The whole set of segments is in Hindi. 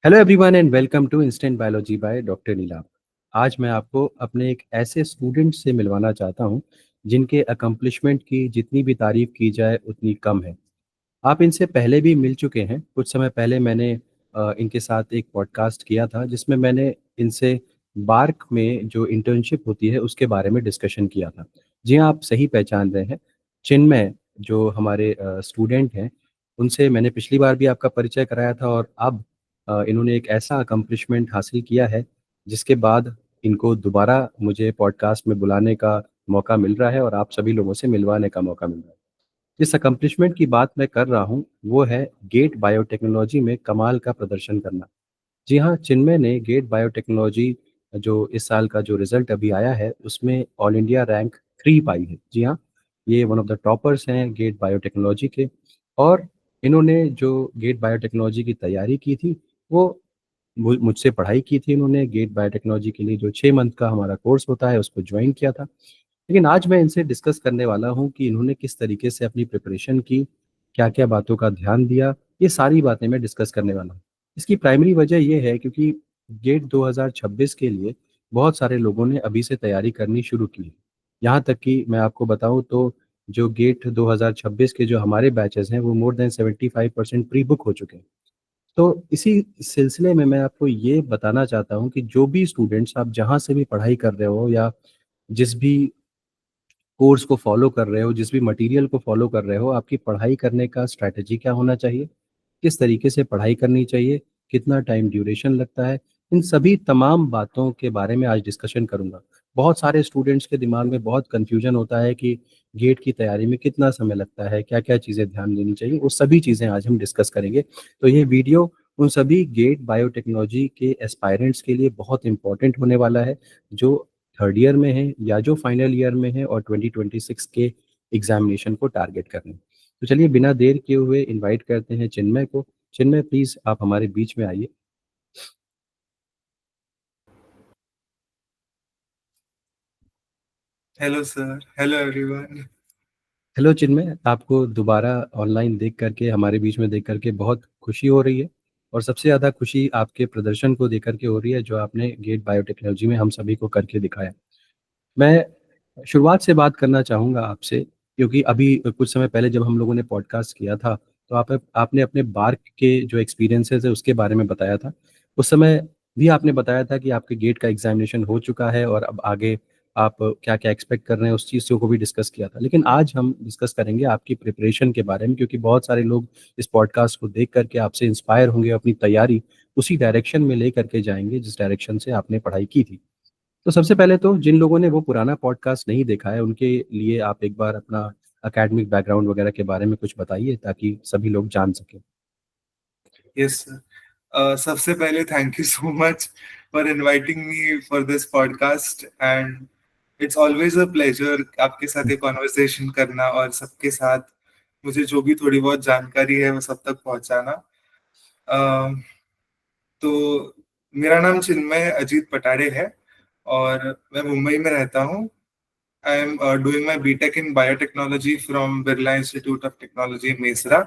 Hello everyone and welcome to instant biology by doctor Neelabh. आज मैं आपको अपने एक ऐसे स्टूडेंट से मिलवाना चाहता हूं जिनके अकम्पलिशमेंट की जितनी भी तारीफ की जाए उतनी कम है। आप इनसे पहले भी मिल चुके हैं। कुछ समय पहले मैंने इनके साथ एक पॉडकास्ट किया था जिसमें मैंने इनसे बार्क में जो इंटर्नशिप होती है उसके बारे में डिस्कशन किया था। जी हाँ, आप सही पहचान रहे हैं। चिन्मय जो हमारे स्टूडेंट हैं, उनसे मैंने पिछली बार भी आपका परिचय कराया था और अब इन्होंने एक ऐसा अकम्पलिशमेंट हासिल किया है जिसके बाद इनको दोबारा मुझे पॉडकास्ट में बुलाने का मौका मिल रहा है और आप सभी लोगों से मिलवाने का मौका मिल रहा है। जिस अकम्पलिशमेंट की बात मैं कर रहा हूँ वो है गेट बायोटेक्नोलॉजी में कमाल का प्रदर्शन करना। जी हाँ, चिन्मय ने गेट बायोटेक्नोलॉजी जो इस साल का जो रिजल्ट अभी आया है उसमें ऑल इंडिया रैंक 3 पाई है। जी हाँ, ये वन ऑफ द टॉपर्स हैं गेट बायोटेक्नोलॉजी के। और इन्होंने जो गेट बायोटेक्नोलॉजी की तैयारी की थी वो मुझसे पढ़ाई की थी। इन्होंने गेट बायोटेक्नोलॉजी के लिए जो 6 मंथ का हमारा कोर्स होता है उसको ज्वाइन किया था। लेकिन आज मैं इनसे डिस्कस करने वाला हूँ कि इन्होंने किस तरीके से अपनी प्रिपरेशन की, क्या-क्या बातों का ध्यान दिया, ये सारी बातें मैं डिस्कस करने वाला हूँ। इसकी प्राइमरी वजह ये है क्योंकि गेट 2026 के लिए बहुत सारे लोगों ने अभी से तैयारी करनी शुरू की है। यहाँ तक कि मैं आपको बताऊँ तो जो गेट 2026 के जो हमारे बैचेज़ हैं वो मोर देन 75% प्री बुक हो चुके हैं। तो इसी सिलसिले में मैं आपको ये बताना चाहता हूँ कि जो भी स्टूडेंट्स आप जहाँ से भी पढ़ाई कर रहे हो या जिस भी कोर्स को फॉलो कर रहे हो, जिस भी मटेरियल को फॉलो कर रहे हो, आपकी पढ़ाई करने का स्ट्रैटेजी क्या होना चाहिए, किस तरीके से पढ़ाई करनी चाहिए, कितना टाइम ड्यूरेशन लगता है, इन सभी तमाम बातों के बारे में आज डिस्कशन करूँगा। बहुत सारे स्टूडेंट्स के दिमाग में बहुत कन्फ्यूजन होता है कि गेट की तैयारी में कितना समय लगता है, क्या-क्या चीज़ें ध्यान देनी चाहिए, वो सभी चीज़ें आज हम डिस्कस करेंगे। तो ये वीडियो उन सभी गेट बायोटेक्नोलॉजी के एस्पायरेंट्स के लिए बहुत इम्पोर्टेंट होने वाला है, जो थर्ड ईयर में हैं या जो फाइनल ईयर में हैं और 2026 के एग्ज़ामिनेशन को टारगेट कर रहे हैं। तो चलिए बिना देर किए हुए इनवाइट करते हैं चिन्मय को। चिन्मय प्लीज़ आप हमारे बीच में आइए। Hello sir, hello everyone. Hello Chinmay, आपको दोबारा ऑनलाइन देख करके, हमारे बीच में देख करके बहुत खुशी हो रही है और सबसे ज़्यादा खुशी आपके प्रदर्शन को देख कर के हो रही है जो आपने गेट बायोटेक्नोलॉजी में हम सभी को करके दिखाया। मैं शुरुआत से बात करना चाहूँगा आपसे क्योंकि अभी कुछ समय पहले जब हम लोगों ने पॉडकास्ट किया था, तो आपने अपने बार्क के जो एक्सपीरियंसेस है उसके बारे में बताया था। उस समय भी आपने बताया था कि आपके गेट का एग्ज़ामिनेशन हो चुका है और अब आगे आप क्या-क्या एक्सपेक्ट कर रहे हैं उस चीज़ को भी डिस्कस किया था। लेकिन आज हम डिस्कस करेंगे आपकी प्रिपरेशन के बारे में क्योंकि बहुत सारे लोग इस पॉडकास्ट को देख कर के आपसे इंस्पायर होंगे, अपनी तैयारी उसी डायरेक्शन में लेकर के जाएँगे जिस डायरेक्शन से आपने पढ़ाई की थी। तो सबसे पहले तो जिन लोगों ने वो पुराना पॉडकास्ट नहीं देखा है, उनके लिए आप एक बार अपना एकेडमिक बैकग्राउंड वगैरह के बारे में कुछ बताइए ताकि सभी लोग जान सकें। Yes sir. सबसे पहले thank you so much for inviting me for this podcast and it's always a pleasure आपके साथ ये कॉन्वर्सेशन करना और सबके साथ मुझे जो भी थोड़ी बहुत जानकारी है वो सब तक पहुंचाना। अ, तो मेरा नाम चिन्मय अजीत पटाड़े है और मैं मुंबई में रहता हूँ। I am doing my BTech in biotechnology from Birla Institute of Technology Mesra.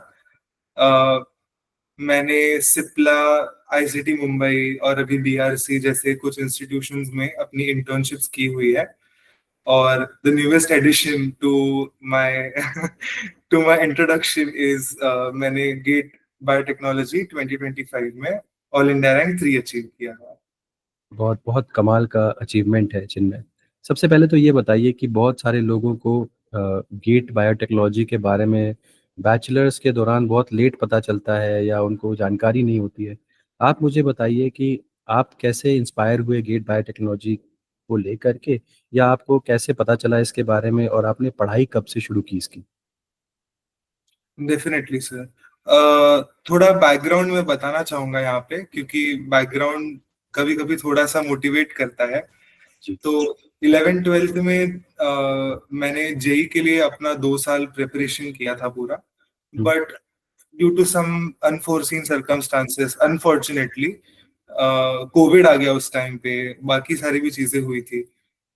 मैंने सिप्ला, आईसीटी मुंबई और अभी बीआरसी जैसे कुछ इंस्टीट्यूशंस में अपनी इंटर्नशिप्स की हुई है। और the newest addition to my to my introduction is मैंने गेट बायोटेक्नोलॉजी 2025 में ऑल इंडिया रैंक 3 अचीव किया है। बहुत बहुत कमाल का अचीवमेंट है जिनमें। सबसे पहले तो ये बताइए कि बहुत सारे लोगों को गेट बायोटेक्नोलॉजी के बारे में बैचलर्स के दौरान बहुत लेट पता चलता है या उनको जानकारी नहीं होती है। आप मुझे बताइए कि आप कैसे इंस्पायर हुए गेट बायोटेक्नोलॉजी को लेकर के, या आपको कैसे पता चला इसके बारे में और आपने पढ़ाई कब से शुरू की इसकी? Definitely sir. थोड़ा बैकग्राउंड में बताना चाहूंगा यहाँ पे क्योंकि बैकग्राउंड कभी कभी थोड़ा सा मोटिवेट करता है। जी। तो 11th 12th में मैंने जेई के लिए अपना 2 साल प्रिपरेशन किया था पूरा। Hmm, but due to some unforeseen circumstances unfortunately COVID आ गया उस टाइम पे, बाकी सारी भी चीजें हुई थी।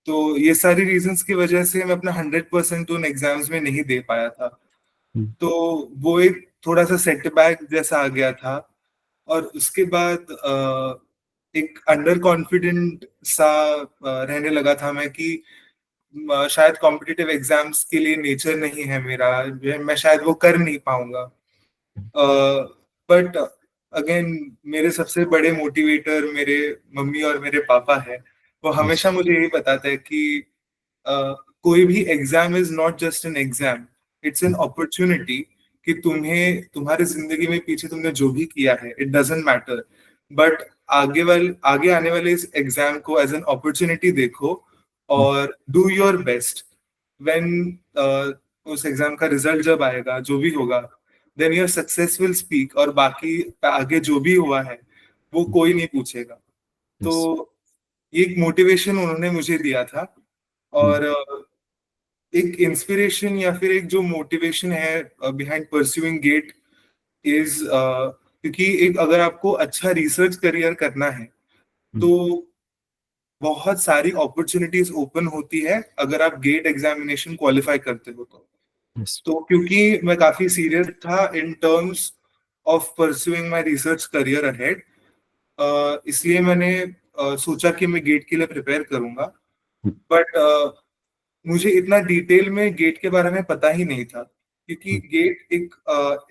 तो ये सारी रीजंस की वजह से मैं अपना 100% उन एग्जाम्स में नहीं दे पाया था। हुँ, तो वो एक थोड़ा सा सेटबैक जैसा आ गया था। और उसके बाद एक अंडर कॉन्फिडेंट सा रहने लगा था मैं कि शायद कॉम्पिटिटिव एग्जाम्स के लिए नेचर नहीं है मेरा, मैं शायद वो कर नहीं पाऊंगा। बट अगेन, मेरे सबसे बड़े मोटिवेटर मेरे मम्मी और मेरे पापा है। वो हमेशा यस। मुझे यही बताते हैं कि कोई भी exam is not just an exam, it's an opportunity. कि तुम्हें तुम्हारी जिंदगी में पीछे तुमने जो भी किया है, इट डजेंट मैटर, बट आगे आने वाले इस एग्जाम को एज एन अपॉर्चुनिटी देखो और डू योर बेस्ट। व्हेन उस एग्जाम का रिजल्ट जब आएगा, जो भी होगा, then your success will speak, और बाकी आगे जो भी हुआ है वो कोई नहीं पूछेगा। तो यस। ये एक मोटिवेशन उन्होंने मुझे दिया था। और एक इंस्पिरेशन या फिर एक जो मोटिवेशन है बिहाइंड परस्यूइंग गेट इज, क्योंकि एक अगर आपको अच्छा रिसर्च करियर करना है तो बहुत सारी अपॉर्चुनिटीज ओपन होती है अगर आप गेट एग्जामिनेशन क्वालिफाई करते हो तो। यस। तो क्योंकि मैं काफी सीरियस था in terms of pursuing my research career ahead, इसलिए मैंने सोचा कि मैं गेट के लिए प्रिपेयर करूंगा। बट मुझे इतना डिटेल में गेट के बारे में पता ही नहीं था, क्योंकि गेट एक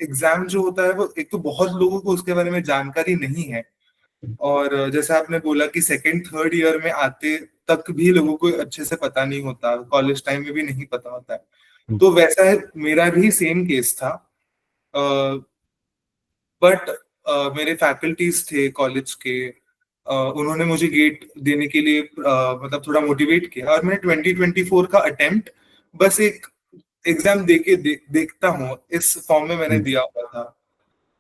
एग्जाम जो होता है वो एक तो बहुत लोगों को उसके बारे में जानकारी नहीं है। और जैसे आपने बोला कि सेकंड थर्ड ईयर में आते तक भी लोगों को अच्छे से पता नहीं होता, कॉलेज टाइम में भी नहीं पता होता है। तो वैसा है, मेरा भी सेम केस था। बट मेरे फैकल्टीज थे कॉलेज के, उन्होंने मुझे गेट देने के लिए मतलब थोड़ा मोटिवेट किया, और मैंने 2024 का अटेम्प्ट बस एक एग्जाम देखता हूँ इस फॉर्म में मैंने दिया हुआ था।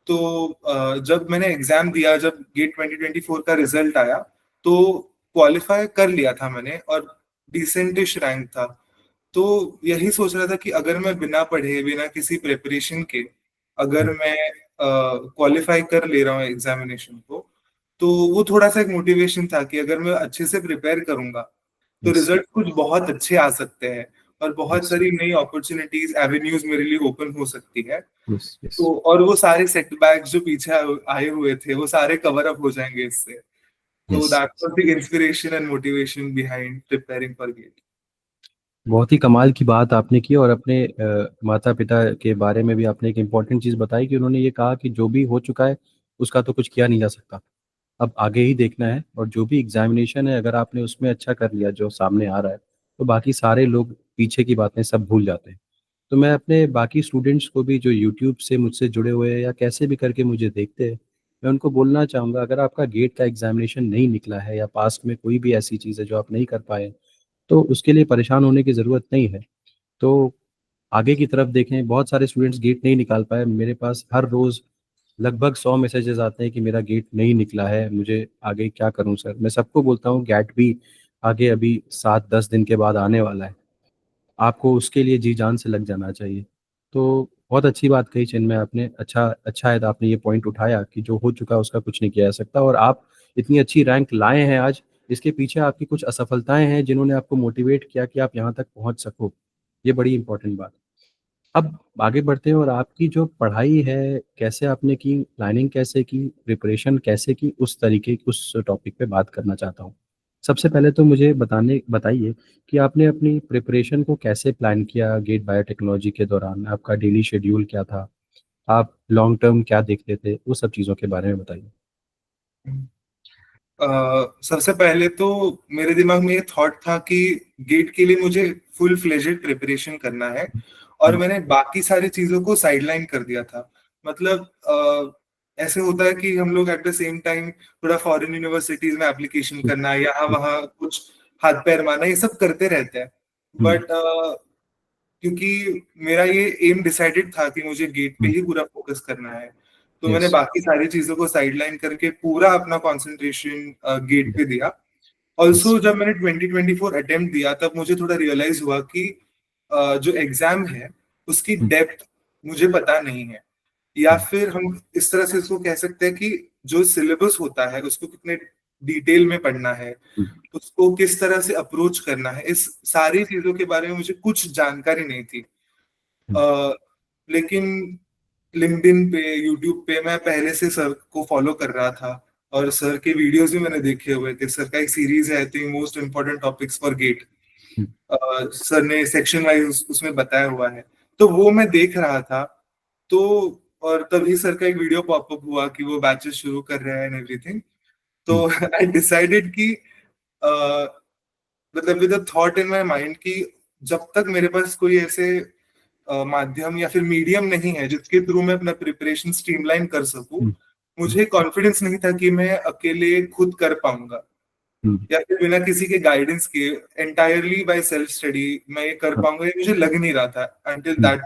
तो जब मैंने एग्जाम दिया, जब गेट 2024 का रिजल्ट आया, तो क्वालिफाई कर लिया था मैंने और डिसेंटिश रैंक था। तो यही सोच रहा था कि अगर मैं बिना पढ़े, बिना किसी प्रिपरेशन के, अगर मैं क्वालिफाई कर ले रहा हूँ एग्जामिनेशन को, तो वो थोड़ा सा एक मोटिवेशन था कि अगर मैं अच्छे से प्रिपेयर करूंगा तो यस। रिजल्ट कुछ बहुत अच्छे आ सकते हैं और बहुत यस। सारी नई अपॉर्चुनिटीज, एवेन्यूज मेरे लिए ओपन हो सकती है। यस। यस। तो और वो सारे सेटबैक्स जो पीछे आए हुए थे वो सारे कवर अप हो जाएंगे इससे। तो yes. That was the inspiration and motivation behind preparing for GATE. बहुत ही कमाल की बात आपने की, और अपने माता पिता के बारे में भी आपने एक इम्पॉर्टेंट चीज़ बताई कि उन्होंने ये कहा कि जो भी हो चुका है उसका तो कुछ किया नहीं जा सकता, अब आगे ही देखना है। और जो भी एग्जामिनेशन है, अगर आपने उसमें अच्छा कर लिया जो सामने आ रहा है, तो बाकी सारे लोग पीछे की बातें सब भूल जाते हैं। तो मैं अपने बाकी स्टूडेंट्स को भी जो यूट्यूब से मुझसे जुड़े हुए हैं या कैसे भी करके मुझे देखते हैं, मैं उनको बोलना चाहूँगा, अगर आपका गेट का एग्जामिनेशन नहीं निकला है या पास में कोई भी ऐसी चीज़ है जो आप नहीं कर पाए, तो उसके लिए परेशान होने की ज़रूरत नहीं है। तो आगे की तरफ देखें, बहुत सारे स्टूडेंट्स गेट नहीं निकाल पाए, मेरे पास हर रोज़ लगभग 100 मैसेजेस आते हैं कि मेरा गेट नहीं निकला है, मुझे आगे क्या करूं सर। मैं सबको बोलता हूँ गेट भी आगे अभी 7-10 दिन के बाद आने वाला है, आपको उसके लिए जी जान से लग जाना चाहिए। तो बहुत अच्छी बात कही चिन्मय आपने, अच्छा अच्छा है, तो आपने ये पॉइंट उठाया कि जो हो चुका है उसका कुछ नहीं किया जा सकता, और आप इतनी अच्छी रैंक लाए हैं आज, इसके पीछे आपकी कुछ असफलताएं हैं जिन्होंने आपको मोटिवेट किया कि आप यहाँ तक पहुँच सको। ये बड़ी इंपॉर्टेंट बात। अब आगे बढ़ते हैं, और आपकी जो पढ़ाई है कैसे आपने की, प्लानिंग कैसे की, प्रिपरेशन कैसे की, उस तरीके उस टॉपिक पे बात करना चाहता हूँ। सबसे पहले तो मुझे बताइए कि आपने अपनी प्रिपरेशन को कैसे प्लान किया गेट बायोटेक्नोलॉजी के दौरान, आपका डेली शेड्यूल क्या था, आप लॉन्ग टर्म क्या देखते थे, वो सब चीज़ों के बारे में बताइए। सबसे पहले तो मेरे दिमाग में ये थॉट था कि गेट के लिए मुझे फुल फ्लेजेड प्रिपरेशन करना है, और हम्म। मैंने बाकी सारी चीजों को साइडलाइन कर दिया था। मतलब ऐसे होता है कि हम लोग एट द सेम टाइम थोड़ा फॉरेन यूनिवर्सिटीज में एप्लीकेशन करना, यहाँ वहाँ कुछ हाथ पैर मारना, ये सब करते रहते हैं। हम्म। बट क्योंकि मेरा ये एम डिसाइडेड था कि मुझे गेट पे ही पूरा फोकस करना है, तो मैंने यस। बाकी सारी चीजों को साइडलाइन करके पूरा अपना कंसंट्रेशन गेट पे दिया। Also yes. जब मैंने 2024 अटेम्प्ट दिया तब मुझे थोड़ा रियलाइज हुआ कि जो एग्जाम है उसकी डेप्थ मुझे पता नहीं है, या फिर हम इस तरह से इसको कह सकते हैं कि जो सिलेबस होता है उसको कितने डिटेल में पढ़ना है, उसको किस तरह से अप्रोच करना है, इस सारी चीजों के बारे में मुझे कुछ जानकारी नहीं थी। लेकिन लिंक्डइन पे, यूट्यूब पे मैं पहले से सर को फॉलो कर रहा था, और सर के वीडियोस भी मैंने देखे हुए थे। सर का एक सीरीज है, I think most important topics for GATE, hmm, sir ने सेक्शन वाइज उसमें बताया हुआ है, तो वो मैं देख रहा था। तो और तभी सर का एक वीडियो पॉपअप हुआ कि वो बैचेस शुरू कर रहे हैं एंड एवरीथिंग। तो हम्म, आई डिसाइडेड कि अ, मतलब with a thought in my mind कि जब तक मेरे पास कोई ऐसे माध्यम या फिर मीडियम नहीं है जिसके थ्रू मैं अपना प्रिपरेशन स्ट्रीमलाइन कर सकूं, हम्म, मुझे कॉन्फिडेंस नहीं था कि मैं अकेले खुद कर पाऊंगा, हम्म, या फिर बिना किसी के गाइडेंस के एंटायरली बाय सेल्फ स्टडी मैं ये कर हाँ, पाऊंगा, ये मुझे लग नहीं रहा था अंटिल हम्म, दैट।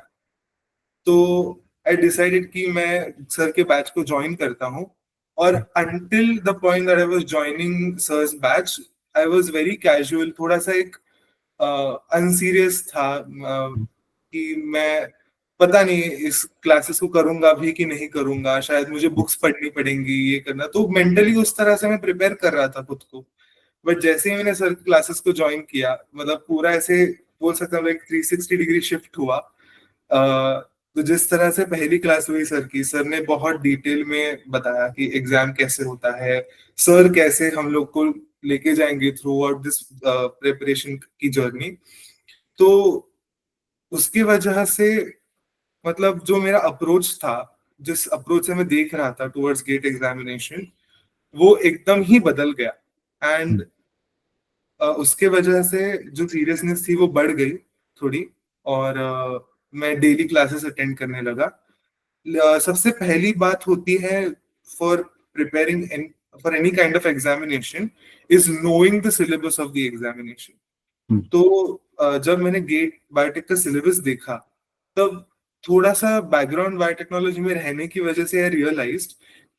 तो आई डिसाइडेड कि मैं सर के बैच को ज्वाइन करता हूँ। और until the point that I was joining sir's batch, I was very casual, थोड़ा सा एक अनसीरियस था, कि मैं पता नहीं इस क्लासेस को करूंगा भी कि नहीं करूंगा, शायद मुझे बुक्स पढ़नी पड़ेंगी, ये करना, तो मेंटली उस तरह से मैं प्रिपेयर कर रहा था खुद को। बट जैसे ही मैंने सर की क्लासेस को ज्वाइन किया, मतलब पूरा ऐसे बोल सकता हूँ, लाइक 360 डिग्री शिफ्ट हुआ। तो जिस तरह से पहली क्लास हुई सर की, सर ने बहुत डिटेल में बताया कि एग्जाम कैसे होता है, सर कैसे हम लोग को लेके जाएंगे थ्रू आउट दिस प्रिपरेशन की जर्नी। तो उसकी वजह से, मतलब जो मेरा अप्रोच था, जिस अप्रोच से मैं देख रहा था टुवर्ड्स गेट एग्जामिनेशन, वो एकदम ही बदल गया। हम्म, एंड उसके वजह से जो सीरियसनेस थी वो बढ़ गई थोड़ी, और मैं डेली क्लासेस अटेंड करने लगा। सबसे पहली बात होती है for preparing for any kind of examination, is knowing the syllabus of the examination. Hmm, तो जब मैंने गेट बायोटेक का सिलेबस देखा, तब थोड़ा सा बैकग्राउंड बायोटेक्नोलॉजी में रहने की वजह से आई रियलाइज्ड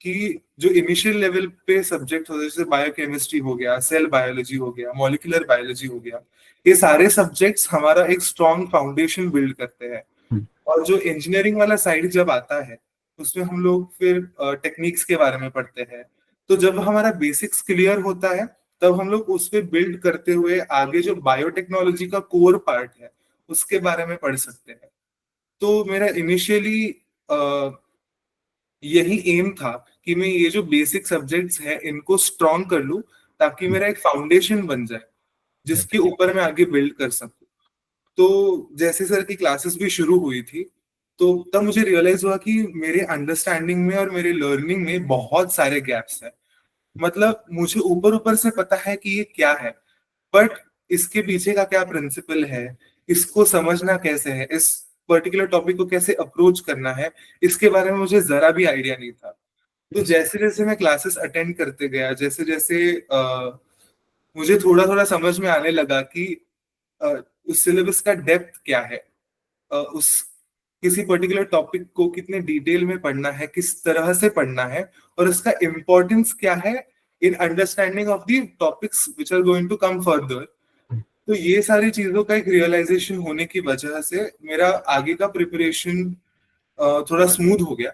कि जो इनिशियल लेवल पे सब्जेक्ट होते हैं, जैसे बायोकेमिस्ट्री हो गया, सेल बायोलॉजी हो गया, मॉलिक्यूलर बायोलॉजी हो गया, ये सारे सब्जेक्ट्स हमारा एक स्ट्रॉन्ग फाउंडेशन बिल्ड करते हैं। हम्म, और जो इंजीनियरिंग वाला साइड जब आता है, उसमें हम लोग फिर टेक्निक्स के बारे में पढ़ते हैं। तो जब हमारा बेसिक्स क्लियर होता है, तब हम लोग उस पे बिल्ड करते हुए आगे जो बायोटेक्नोलॉजी का कोर पार्ट है, उसके बारे में पढ़ सकते हैं। तो मेरा इनिशियली यही एम था कि मैं ये जो बेसिक सब्जेक्ट्स हैं इनको स्ट्रॉन्ग कर लूं, ताकि हम्म, मेरा एक फाउंडेशन बन जाए right, जिसके ऊपर मैं आगे बिल्ड कर सकूं। तो जैसे सर की क्लासेस भी शुरू हुई थी, तो तब मुझे रियलाइज हुआ कि मेरे अंडरस्टैंडिंग में और मेरे लर्निंग में बहुत सारे गैप्स हैं। मतलब मुझे ऊपर ऊपर से पता है कि ये क्या है, बट इसके पीछे का क्या प्रिंसिपल है, इसको समझना कैसे है, इस पर्टिकुलर टॉपिक को कैसे अप्रोच करना है, इसके बारे में मुझे जरा भी आइडिया नहीं था। तो yes, जैसे जैसे मैं क्लासेस अटेंड करते गया, जैसे जैसे मुझे थोड़ा थोड़ा समझ में आने लगा कि अ, उस सिलेबस का डेप्थ क्या है, उस किसी पर्टिकुलर टॉपिक को कितने डिटेल में पढ़ना है, किस तरह से पढ़ना है, और उसका इम्पोर्टेंस क्या है in understanding of the topics which are going to come further. तो ये सारी चीजों का एक रियलाइजेशन होने की वजह से मेरा आगे का प्रिपरेशन थोड़ा स्मूथ हो गया।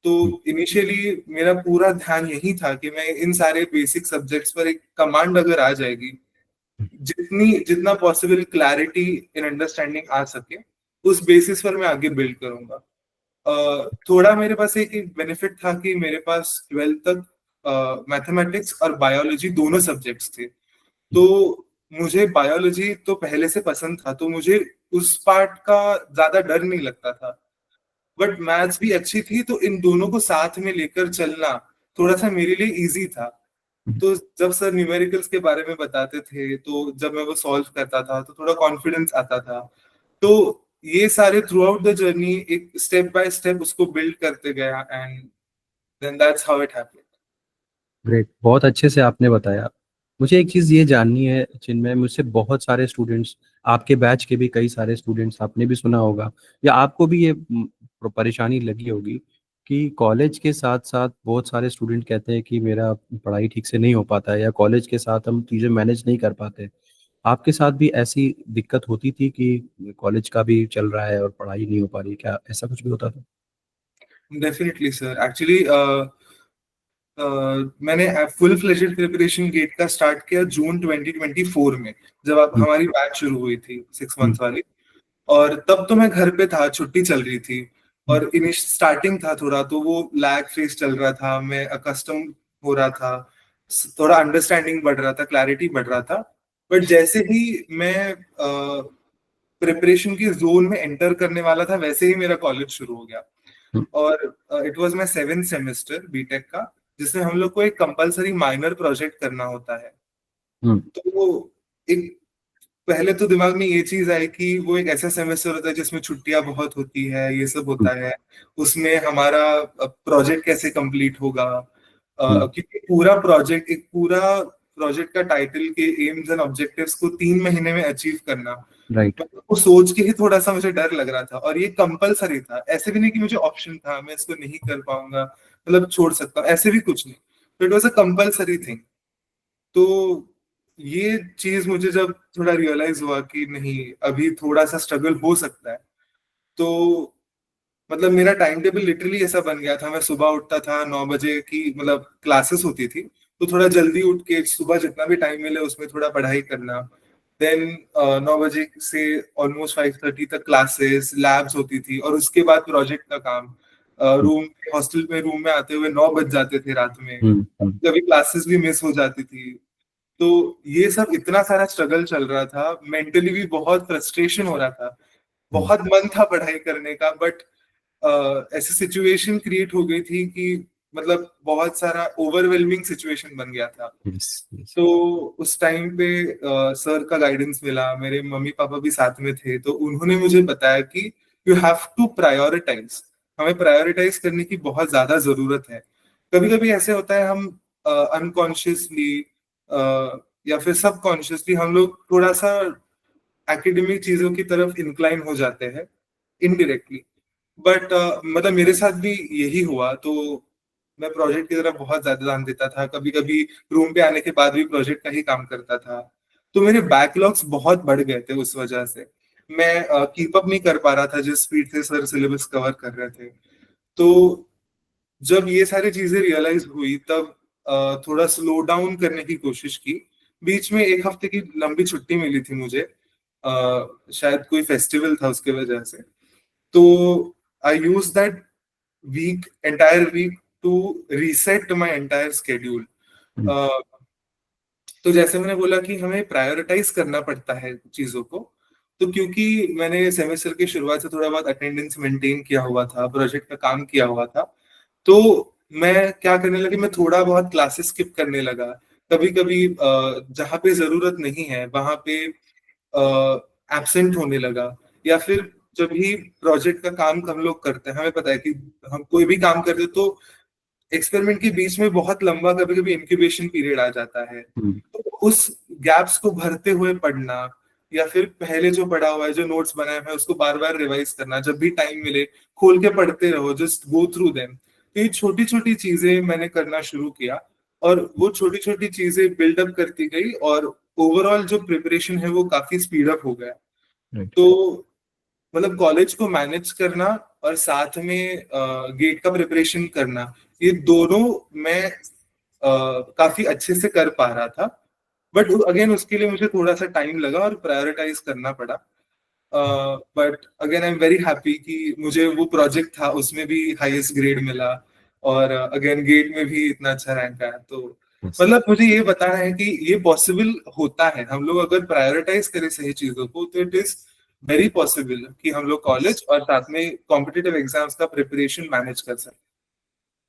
तो हम्म, इनिशियली मेरा पूरा ध्यान यही था कि मैं इन सारे बेसिक सब्जेक्ट्स पर एक कमांड अगर आ जाएगी, जितनी जितना पॉसिबल क्लैरिटी इन अंडरस्टैंडिंग आ सके, उस बेसिस पर मैं आगे बिल्ड करूंगा। थोड़ा मेरे पास एक बेनिफिट था कि मेरे पास 12th तक मैथमेटिक्स और बायोलॉजी दोनों सब्जेक्ट्स थे। तो मुझे बायोलॉजी तो पहले से पसंद था, तो मुझे उस पार्ट का ज्यादा डर नहीं लगता था। बट मैथ्स भी अच्छी थी, तो इन दोनों को साथ में लेकर चलना थोड़ा सा मेरे लिए इजी था। हम्म, तो जब सर न्यूमेरिकल्स के बारे में बताते थे, तो जब मैं वो सॉल्व करता था तो थोड़ा कॉन्फिडेंस आता था। तो ये सारे थ्रू आउट द जर्नी एक स्टेप बाय स्टेप उसको बिल्ड करते गया, and then that's how it happened. Great, बहुत अच्छे से आपने बताया। मुझे एक चीज़ ये जाननी है, जिनमें मुझसे बहुत सारे स्टूडेंट्स, आपके बैच के भी कई सारे स्टूडेंट्स, आपने भी सुना होगा या आपको भी ये परेशानी लगी होगी कि कॉलेज के साथ साथ बहुत सारे स्टूडेंट कहते हैं कि मेरा पढ़ाई ठीक से नहीं हो पाता है, या कॉलेज के साथ हम चीज़ें मैनेज नहीं कर पाते। आपके साथ भी ऐसी दिक्कत होती थी कि कॉलेज का भी चल रहा है और पढ़ाई नहीं हो पा रही, क्या ऐसा कुछ भी होता था? डेफिनेटली सर, एक्चुअली मैंने फुल फ्लेजेड प्रिपरेशन गेट का स्टार्ट किया जून 2024 में, जब आप हम्म, हमारी बैच शुरू हुई थी 6 मंथ्स हम्म, वाली। और तब तो मैं घर पे था, छुट्टी चल रही थी। और इनिश स्टार्टिंग था थोड़ा, तो वो लैग फेस चल रहा था, मैं अकस्टम हो रहा था, थोड़ा अंडरस्टैंडिंग बढ़ रहा था, क्लैरिटी बढ़ रहा था। बट जैसे ही मैं प्रिपरेशन की जोन में एंटर करने वाला था, वैसे ही मेरा कॉलेज शुरू हो गया। और it was my 7th semester BTech का, जिसमें हम लोग को एक कंपलसरी माइनर प्रोजेक्ट करना होता है। तो एक पहले तो दिमाग में ये चीज आई कि वो एक ऐसा सेमेस्टर होता है जिसमें छुट्टियां बहुत होती है, ये सब होता है। उसमें हमारा प्रोजेक्ट कैसे कंप्लीट होगा, क्योंकि पूरा प्रोजेक्ट का टाइटल के एम्स एंड ऑब्जेक्टिव्स को 3 महीने में अचीव करना, राइट। तो वो सोच के ही थोड़ा सा मुझे डर लग रहा था। और ये कंपलसरी था, ऐसे भी नहीं कि मुझे ऑप्शन था मैं इसको नहीं कर पाऊंगा, मतलब छोड़ सकता हूँ, ऐसे भी कुछ नहीं। तो it was a compulsory thing. तो ये चीज मुझे जब थोड़ा रियलाइज हुआ कि नहीं, अभी थोड़ा सा स्ट्रगल हो सकता है, तो मतलब मेरा टाइम टेबल लिटरली ऐसा बन गया था। मैं सुबह उठता था 9 बजे की, मतलब क्लासेस होती थी, तो थोड़ा जल्दी उठ के सुबह जितना भी टाइम मिले उसमें थोड़ा पढ़ाई करना। देन 9 बजे से ऑलमोस्ट 5:30 तक क्लासेस लैब्स होती थी, और उसके बाद प्रोजेक्ट का काम। रूम हॉस्टल में रूम में आते हुए 9 बज जाते थे रात में। कभी क्लासेस भी मिस हो जाती थी। तो ये सब इतना सारा स्ट्रगल चल रहा था, मेंटली भी बहुत फ्रस्ट्रेशन हो रहा था, बहुत मन था पढ़ाई करने का। बट ऐसी सिचुएशन क्रिएट हो गई थी कि मतलब बहुत सारा ओवरवेलमिंग सिचुएशन बन गया था। तो उस टाइम पे सर का गाइडेंस मिला, मेरे मम्मी पापा भी साथ में थे, तो उन्होंने मुझे बताया कि यू हैव टू प्रायोरिटाइज, हमें प्रायोरिटाइज करने की बहुत ज्यादा जरूरत है। कभी कभी ऐसे होता है, हम अनकॉन्शियसली या फिर सबकॉन्शियसली हम लोग थोड़ा सा एकेडमिक चीजों की तरफ इंक्लाइन हो जाते हैं इनडायरेक्टली। बट मतलब मेरे साथ भी यही हुआ। तो मैं प्रोजेक्ट की तरफ बहुत ज्यादा ध्यान देता था, कभी कभी रूम पे आने के बाद भी प्रोजेक्ट का ही काम करता था। तो मेरे बैकलॉग्स बहुत बढ़ गए थे उस वजह से। मैं कीप अप नहीं कर पा रहा था जिस स्पीड से सर सिलेबस कवर कर रहे थे। तो जब ये सारी चीजें रियलाइज हुई, तब थोड़ा स्लो डाउन करने की कोशिश की। बीच में 1 हफ्ते की लंबी छुट्टी मिली थी मुझे, शायद कोई फेस्टिवल था उसके वजह से। तो I use that entire week to reset my entire schedule. तो जैसे मैंने बोला कि हमें प्रायोरिटाइज करना पड़ता है चीजों को। तो क्योंकि मैंने सेमेस्टर की शुरुआत से थोड़ा बहुत अटेंडेंस मेंटेन किया हुआ था, प्रोजेक्ट का काम किया हुआ था, तो मैं क्या करने लगी, मैं थोड़ा बहुत क्लासेस स्किप करने लगा। कभी कभी जहाँ पे जरूरत नहीं है वहां पे एब्सेंट होने लगा। या फिर जब भी प्रोजेक्ट का काम हम लोग करते हैं, हमें पता है कि हम कोई भी काम करते हैं, तो एक्सपेरिमेंट के बीच में बहुत लंबा कभी कभी इंक्यूबेशन पीरियड आ जाता है। तो उस गैप्स को भरते हुए पढ़ना, या फिर पहले जो पढ़ा हुआ है, जो नोट्स बनाए हुए हैं, उसको बार बार रिवाइज करना, जब भी टाइम मिले खोल के पढ़ते रहो, जस्ट गो थ्रू देम। तो ये छोटी छोटी चीजें मैंने करना शुरू किया, और वो छोटी छोटी चीजें बिल्डअप करती गई, और ओवरऑल जो प्रिपरेशन है वो काफी स्पीड अप हो गया। तो मतलब कॉलेज को मैनेज करना और साथ में गेट का प्रिपरेशन करना, ये दोनों मैं काफी अच्छे से कर पा रहा था। बट अगेन उसके लिए मुझे थोड़ा सा टाइम लगा और प्रायोरिटाइज करना पड़ा। But again I am very happy कि मुझे वो प्रोजेक्ट था उसमें भी हाईएस्ट ग्रेड मिला, और अगेन गेट में भी इतना अच्छा रैंक आया। तो मतलब मुझे ये बताना है कि ये पॉसिबल होता है, हम लोग अगर प्रायोरिटाइज करें सही चीजों को, तो इट इज वेरी पॉसिबल कि हम लोग कॉलेज और साथ में कॉम्पिटिटिव एग्जाम्स का प्रिपरेशन मैनेज कर सकते।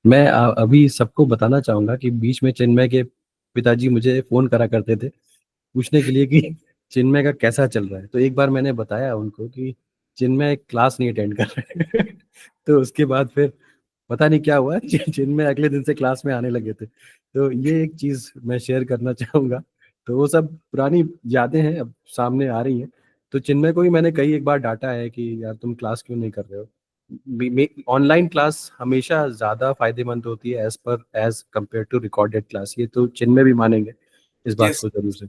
मैं अभी सबको बताना चाहूंगा कि बीच में चिन्मय के पिताजी मुझे फोन करा करते थे पूछने के लिए कि चिन्मय का कैसा चल रहा है। तो एक बार मैंने बताया उनको कि चिन्मय क्लास नहीं अटेंड कर रहे तो उसके बाद फिर पता नहीं क्या हुआ चिन्मय अगले दिन से क्लास में आने लगे थे। तो ये एक चीज मैं शेयर करना चाहूंगा। तो वो सब पुरानी यादें हैं, अब सामने आ रही हैं। तो चिन्मय को भी मैंने कई एक बार डांटा है कि यार तुम क्लास क्यों नहीं कर रहे हो। ऑनलाइन क्लास हमेशा ज़्यादा फायदेमंद होती है as compared to recorded class, ये तो चिन्मय भी मानेंगे इस बात यस, को जरूर से।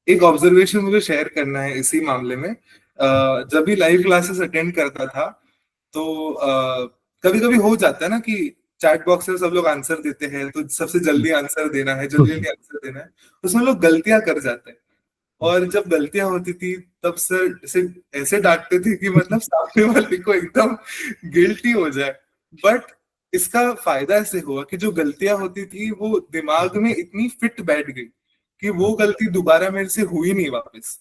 एक ऑब्जर्वेशन मुझे शेयर करना है इसी मामले में। जब भी लाइव क्लासेस अटेंड करता था, तो कभी कभी हो जाता है ना कि चैट बॉक्स में सब लोग आंसर देते हैं, तो सबसे जल्दी आंसर देना है, जल्दी जल्दी आंसर देना है, उसमें लोग गलतियां कर जाते हैं। और जब गलतियां होती थी तब सर ऐसे ऐसे डांटते थे कि मतलब सामने वाले को एकदम गिल्टी हो जाए। बट इसका फायदा ऐसे हुआ कि जो गलतियां होती थी वो दिमाग में इतनी फिट बैठ गई कि वो गलती दोबारा मेरे से हुई नहीं वापस।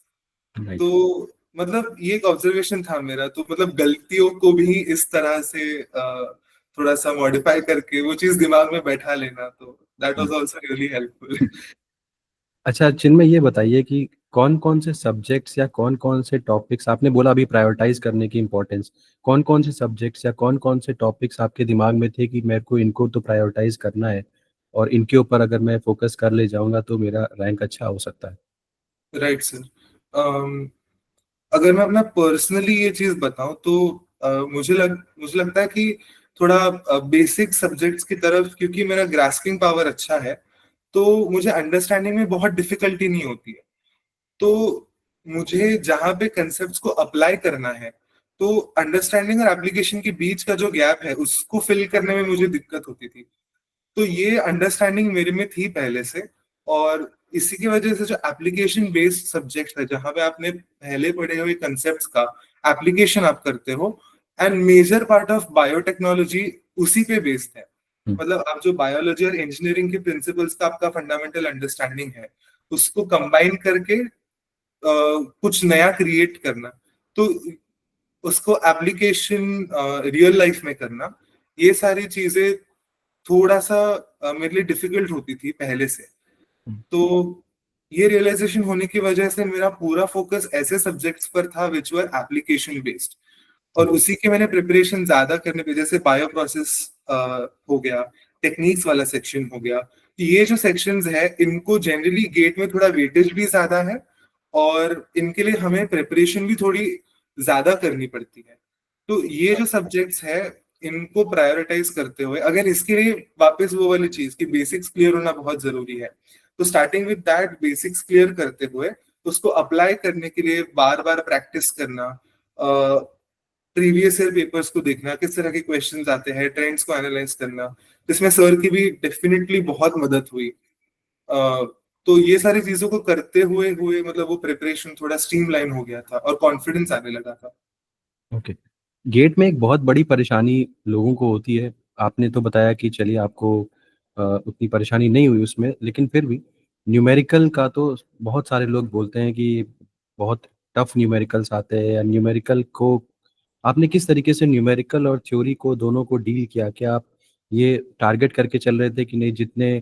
राइट। तो मतलब ये एक ऑब्जर्वेशन था मेरा, तो मतलब गलतियों को भी इस तरह से थोड़ा सा मॉडिफाई करके वो चीज दिमाग में बैठा लेना, तो that was also really helpful. अच्छा, चिन्मय ये बताइए कि कौन कौन से सब्जेक्ट्स या कौन कौन से टॉपिक्स, आपने बोला अभी प्रायोरिटाइज करने की इम्पोर्टेंस, कौन कौन से सब्जेक्ट्स या कौन कौन से टॉपिक्स आपके दिमाग में थे कि मेरे को इनको तो प्रायोरिटाइज करना है और इनके ऊपर अगर मैं फोकस कर ले जाऊंगा तो मेरा रैंक अच्छा हो सकता है? Right sir. अगर मैं अपना पर्सनली ये चीज बताऊं तो मुझे लगता है कि थोड़ा बेसिक सब्जेक्ट्स की तरफ, क्योंकि मेरा ग्रास्पिंग पावर अच्छा है तो मुझे अंडरस्टैंडिंग में बहुत डिफिकल्टी नहीं होती है। तो मुझे जहां पे कंसेप्ट्स को अप्लाई करना है, तो अंडरस्टैंडिंग और एप्लीकेशन के बीच का जो गैप है उसको फिल करने में मुझे दिक्कत होती थी। तो ये अंडरस्टैंडिंग मेरे में थी पहले से। और इसी की वजह से जो एप्लीकेशन बेस्ड सब्जेक्ट है जहां पे आपने पहले पढ़े हुए कंसेप्ट्स का एप्लीकेशन आप करते हो, and major part of biotechnology उसी पे बेस्ड है। हम्म। मतलब आप जो बायोलॉजी और इंजीनियरिंग के प्रिंसिपल्स का आपका फंडामेंटल अंडरस्टैंडिंग है उसको कंबाइन करके कुछ नया क्रिएट करना, तो उसको एप्लीकेशन रियल लाइफ में करना, ये सारी चीजें थोड़ा सा मेरे लिए डिफिकल्ट होती थी पहले से। हम्म। तो ये रियलाइजेशन होने की वजह से मेरा पूरा फोकस ऐसे सब्जेक्ट्स पर था विच वर एप्लीकेशन बेस्ड, और ओके। उसी के मैंने प्रिपरेशन ज्यादा करने पे, जैसे बायो प्रोसेस हो गया, टेक्निक्स वाला सेक्शन हो गया। ये जो सेक्शंस है इनको जनरली गेट में थोड़ा वेटेज भी ज्यादा है और इनके लिए हमें प्रिपरेशन भी थोड़ी ज्यादा करनी पड़ती है। तो ये जो सब्जेक्ट्स है इनको प्रायोरिटाइज करते हुए, अगर इसके लिए वापस वो वाली चीज कि बेसिक्स क्लियर होना बहुत जरूरी है, तो starting with that basics clear करते हुए उसको अप्लाई करने के लिए बार बार प्रैक्टिस करना, प्रीवियस ईयर पेपर्स को देखना, किस तरह के क्वेश्चंस आते हैं, ट्रेंड्स को एनालाइज करना, जिसमें सर की भी डेफिनेटली बहुत मदद हुई। तो ये सारी चीजों को करते हुए हुए मतलब वो प्रिपरेशन थोड़ा स्ट्रीमलाइन हो गया था और कॉन्फिडेंस आने लगा था। ओके। गेट में एक बहुत बड़ी परेशानी लोगों को होती है। आपने तो बताया कि चलिए आपको उतनी परेशानी नहीं हुई उसमें, लेकिन फिर भी न्यूमेरिकल का तो बहुत सारे लोग बोलते हैं कि बहुत टफ न्यूमेरिकल्स आते हैं, या न्यूमेरिकल को आपने किस तरीके से न्यूमेरिकल और थ्योरी को दोनों को डील किया? क्या आप ये टारगेट करके चल रहे थे कि नहीं,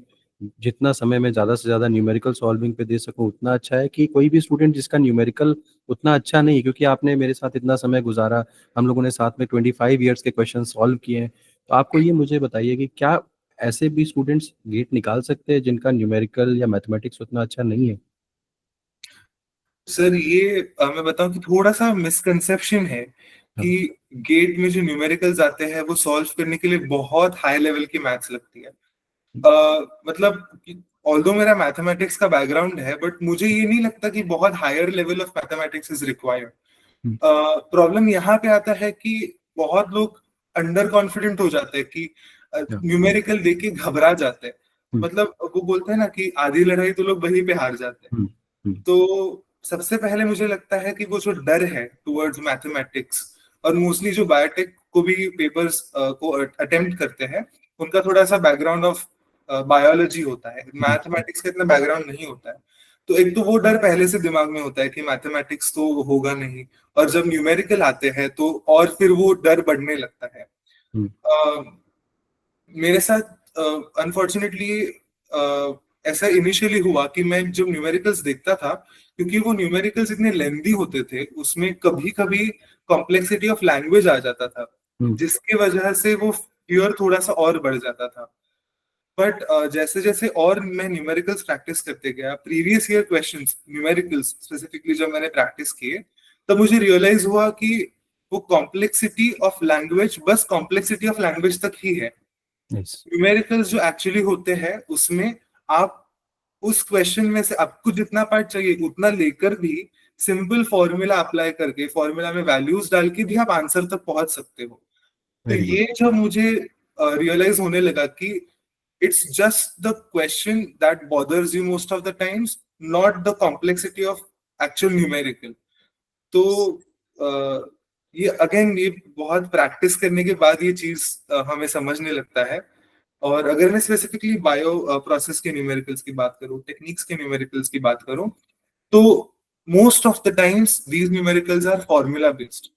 जितना समय मैं ज़्यादा से ज़्यादा न्यूमेरिकल सॉल्विंग पे दे सकूं उतना अच्छा है, कि कोई भी स्टूडेंट जिसका न्यूमेरिकल उतना अच्छा नहीं है, क्योंकि आपने मेरे साथ इतना समय गुजारा, हम लोगों ने साथ में 25 ईयर्स के क्वेश्चन सॉल्व किए हैं, तो आपको ये मुझे बताइए कि क्या ऐसे भी स्टूडेंट्स गेट निकाल सकते हैं जिनका न्यूमेरिकल या मैथमेटिक्स उतना अच्छा नहीं है? सर ये मैं बताऊं कि थोड़ा सा मिसकंसेप्शन है हाँ। कि गेट में जो न्यूमेरिकल्स आते हैं वो सॉल्व करने के लिए बहुत हाई लेवल की मैथ्स लगती है। मतलब ऑल्दो मेरा मैथमेटिक्स का बैकग्राउंड है बट मुझे ये नहीं लगता कि बहुत higher level of mathematics is required. Hmm. Problem यहाँ पे आता है कि बहुत लोग अंडर कॉन्फिडेंट हो जाते हैं कि हाँ। न्यूमेरिकल देख के घबरा जाते हैं। हम्म। मतलब वो बोलते हैं ना कि आधी लड़ाई तो लोग वहीं पे हार जाते हैं। हम्म। हम्म। तो सबसे पहले मुझे लगता है कि वो जो डर है टुवर्ड्स मैथमेटिक्स, और मोस्टली जो बायोटेक को भी पेपर्स को अटेम्प्ट करते हैं उनका थोड़ा सा बैकग्राउंड ऑफ बायोलॉजी होता है, हम्म। मैथमेटिक्स का इतना बैकग्राउंड नहीं होता है। तो एक तो वो डर पहले से दिमाग में होता है कि मैथमेटिक्स तो होगा नहीं, और जब न्यूमेरिकल आते हैं तो और फिर वो डर बढ़ने लगता है। हम्म। मेरे साथ अनफॉर्चुनेटली ऐसा इनिशियली हुआ कि मैं जब न्यूमेरिकल्स देखता था, क्योंकि वो न्यूमेरिकल्स इतने लेंदी होते थे उसमें कभी कभी कॉम्प्लेक्सिटी ऑफ लैंग्वेज आ जाता था, हम्म। जिसकी वजह से वो फियर थोड़ा सा और बढ़ जाता था। बट जैसे जैसे और मैं न्यूमेरिकल्स प्रैक्टिस करते गया, previous year questions numericals specifically जब मैंने प्रैक्टिस किए, तब मुझे रियलाइज हुआ कि वो कॉम्प्लेक्सिटी ऑफ लैंग्वेज बस कॉम्प्लेक्सिटी ऑफ लैंग्वेज तक ही है। नाइस। न्यूमेरिकल्स जो एक्चुअली होते हैं उसमें आप उस क्वेश्चन में से आपको जितना पार्ट चाहिए उतना लेकर भी सिंपल फॉर्मूला अप्लाई करके फॉर्मूला में वैल्यूज डाल के भी आप आंसर तक पहुंच सकते हो। तो वेरी गुड। ये जो मुझे रियलाइज होने लगा कि it's just the question that bothers you most of the times, not the complexity of actual numerical. तो ये अगेन ये बहुत प्रैक्टिस करने के बाद ये चीज हमें समझने लगता है। और अगर मैं स्पेसिफिकली बायो प्रोसेस के न्यूमेरिकल्स की बात करूं, टेक्निक्स के न्यूमेरिकल्स की बात करूं, तो most of the times these numericals are formula based.